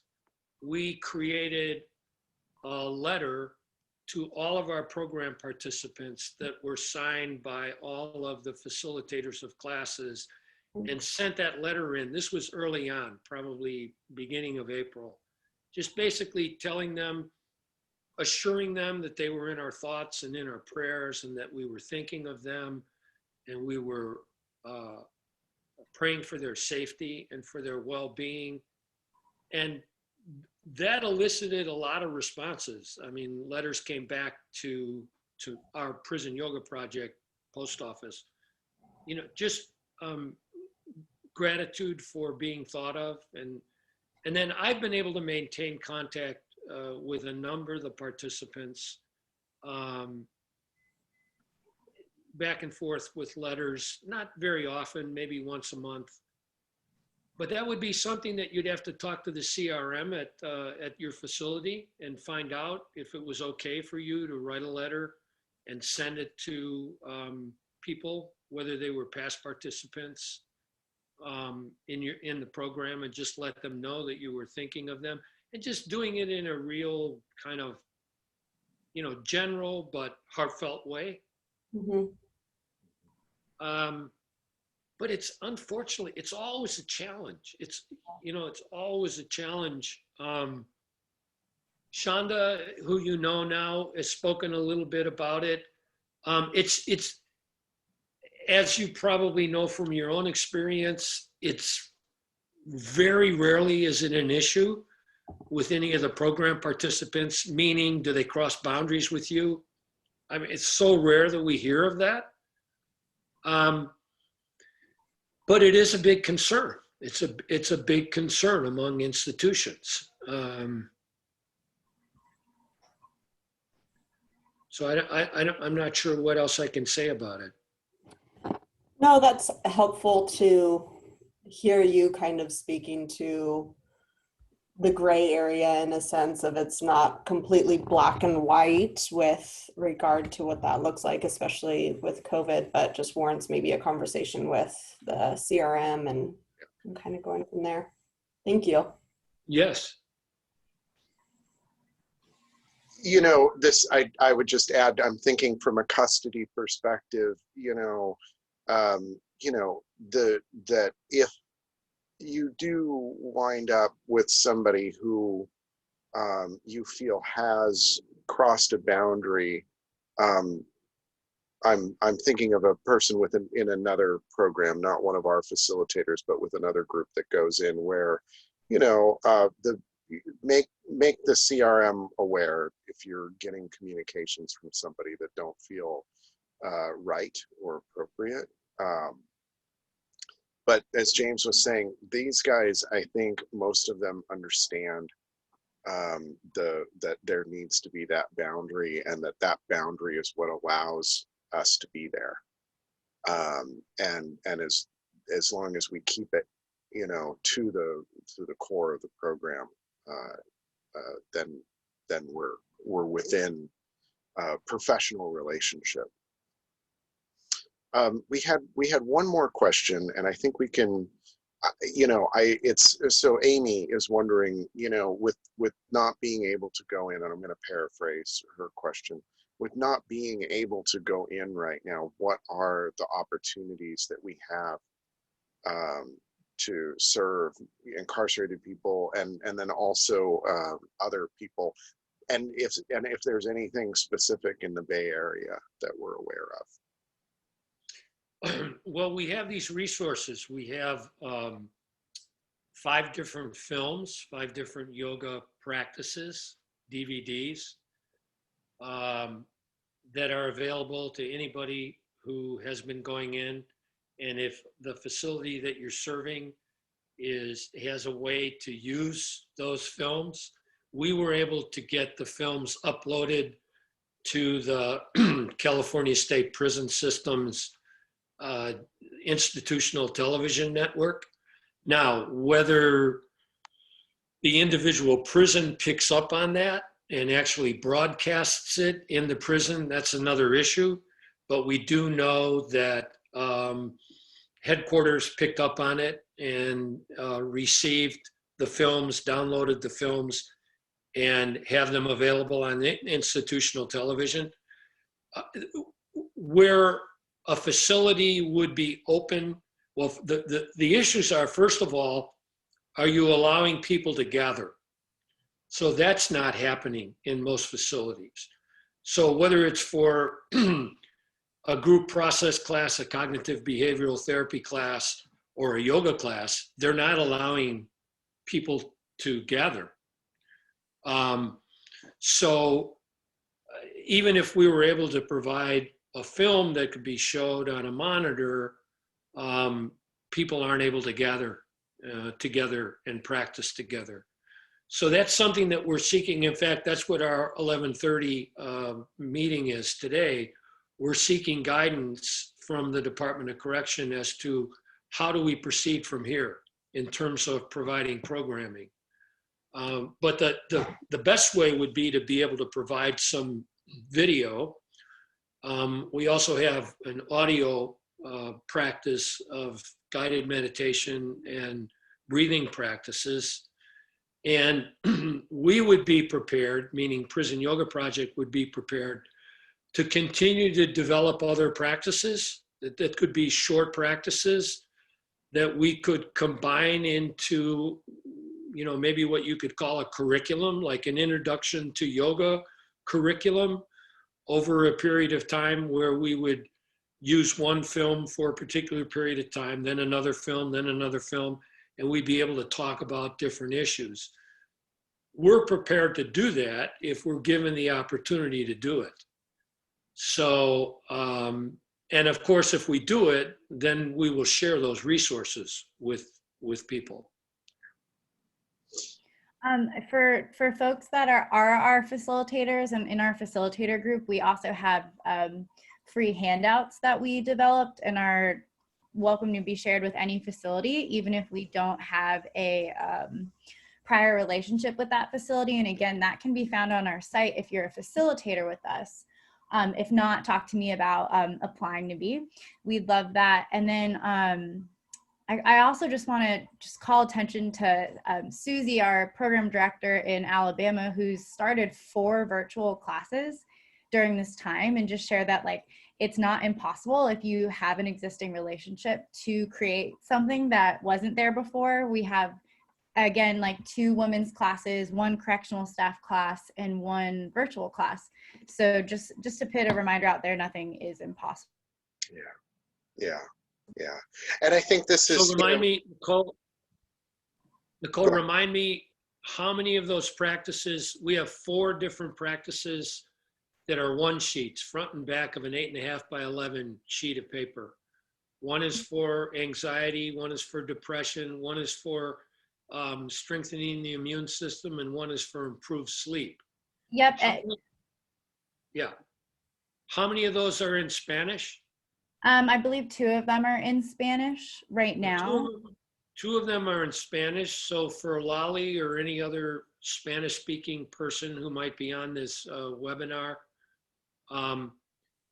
we created a letter to all of our program participants that were signed by all of the facilitators of classes and sent that letter in. This was early on, probably beginning of April, just basically telling them, assuring them that they were in our thoughts and in our prayers and that we were thinking of them and we were praying for their safety and for their well-being. And that elicited a lot of responses. I mean, letters came back to our prison yoga project post office, you know, just gratitude for being thought of. And then I've been able to maintain contact with a number of the participants, back and forth with letters, not very often, maybe once a month. But that would be something that you'd have to talk to the CRM at your facility and find out if it was okay for you to write a letter and send it to people, whether they were past participants in the program, and just let them know that you were thinking of them, and just doing it in a real kind of, you know, general but heartfelt way. Mm-hmm. But it's unfortunately, it's always a challenge. It's, you know, it's always a challenge. Shonda, who you know now, has spoken a little bit about it. It's, as you probably know from your own experience, it's very rarely is it an issue with any of the program participants, meaning do they cross boundaries with you? I mean, it's so rare that we hear of that. But it is a big concern. It's a big concern among institutions. So I'm not sure what else I can say about it. No, that's helpful to hear you kind of speaking to the gray area in a sense of it's not completely black and white with regard to what that looks like, especially with COVID, but just warrants maybe a conversation with the CRM and kind of going from there. Thank you. Yes. You know, this, I would just add, I'm thinking from a custody perspective, that if you do wind up with somebody who you feel has crossed a boundary, I'm thinking of a person in another program, not one of our facilitators, but with another group that goes in where, make the CRM aware if you're getting communications from somebody that don't feel right or appropriate. But as James was saying, these guys, I think most of them understand that there needs to be that boundary, and that boundary is what allows us to be there. And as long as we keep it, to the core of the program, then we're within a professional relationship. We had one more question, and I think we can you know, it's so Amy is wondering, you know, with not being able to go in, and I'm going to paraphrase her question, with not being able to go in right now, what are the opportunities that we have to serve incarcerated people and then also other people, and if there's anything specific in the Bay Area that we're aware of? Well, we have these resources. We have 5 different films, 5 different yoga practices, DVDs, that are available to anybody who has been going in. And if the facility that you're serving has a way to use those films, we were able to get the films uploaded to the California State Prison System's institutional television network. Now, whether the individual prison picks up on that and actually broadcasts it in the prison, that's another issue. But we do know that headquarters picked up on it and received the films, downloaded the films, and have them available on the institutional television. Where a facility would be open, well, the issues are, first of all, are you allowing people to gather? So that's not happening in most facilities. So whether it's for a group process class, a cognitive behavioral therapy class, or a yoga class, they're not allowing people to gather. So even if we were able to provide a film that could be showed on a monitor, people aren't able to gather together and practice together. So that's something that we're seeking. In fact, that's what our 11:30 meeting is today. We're seeking guidance from the Department of Correction as to how do we proceed from here in terms of providing programming. But the best way would be to be able to provide some video. We also have an audio practice of guided meditation and breathing practices. And we would be prepared, meaning Prison Yoga Project would be prepared to continue to develop other practices that could be short practices that we could combine into, you know, maybe what you could call a curriculum, like an introduction to yoga curriculum over a period of time, where we would use one film for a particular period of time, then another film, and we'd be able to talk about different issues. We're prepared to do that if we're given the opportunity to do it. So, and of course, if we do it, then we will share those resources with people. For folks that are our facilitators, and in our facilitator group, we also have free handouts that we developed and are welcome to be shared with any facility, even if we don't have a prior relationship with that facility. And again, that can be found on our site if you're a facilitator with us. If not, talk to me about applying to be. We'd love that. And then I also just want to call attention to Susie, our program director in Alabama, who's started 4 virtual classes during this time, and just share that, like, it's not impossible if you have an existing relationship to create something that wasn't there before. We have, again, like 2 women's classes, 1 correctional staff class, and 1 virtual class. So just to put a reminder out there, nothing is impossible. Yeah. And I think this is. So remind me, Nicole, remind me how many of those practices. We have 4 different practices that are 1 sheets, front and back of an 8.5 by 11 sheet of paper. 1 is for anxiety, 1 is for depression, 1 is for strengthening the immune system, and 1 is for improved sleep. Yep. Yeah. How many of those are in Spanish? I believe 2 of them are in Spanish right now. 2 of them are in Spanish. So for Lali or any other Spanish-speaking person who might be on this webinar,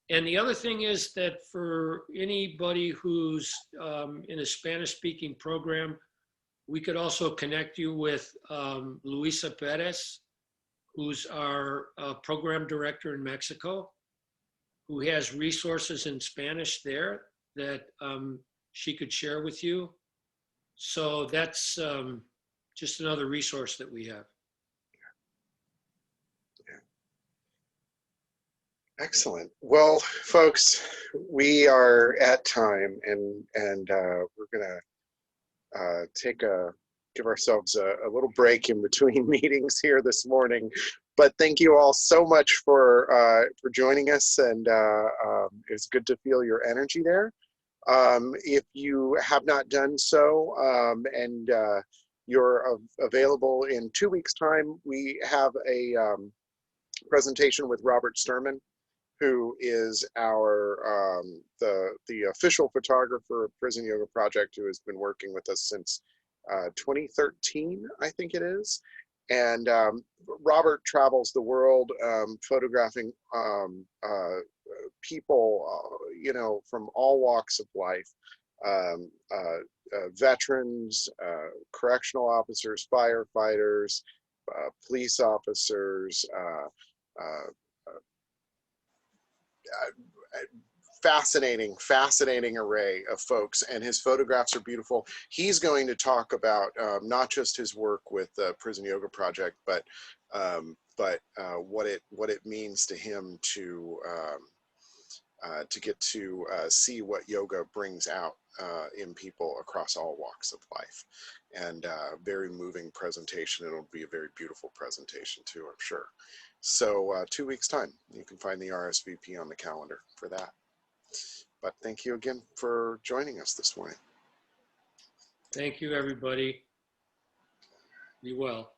And the other thing is that for anybody who's in a Spanish-speaking program, we could also connect you with Luisa Perez, who's our program director in Mexico, who has resources in Spanish there that she could share with you. So that's just another resource that we have. Excellent. Well, folks, we are at time, and we're gonna give ourselves a little break in between meetings here this morning. But thank you all so much for joining us, and it's good to feel your energy there. If you have not done so, and you're available in 2 weeks' time, we have a presentation with Robert Sturman, who is our the official photographer of Prison Yoga Project, who has been working with us since 2013, I think it is. And Robert travels the world photographing people, you know, from all walks of life, veterans, correctional officers, firefighters, police officers, fascinating array of folks, and his photographs are beautiful. He's going to talk about not just his work with the Prison Yoga Project, but what it means to him to get to see what yoga brings out in people across all walks of life. And very moving presentation. It'll be a very beautiful presentation too, I'm sure. So 2 weeks time, you can find the RSVP on the calendar for that. But thank you again for joining us this morning. Thank you, everybody. Be well.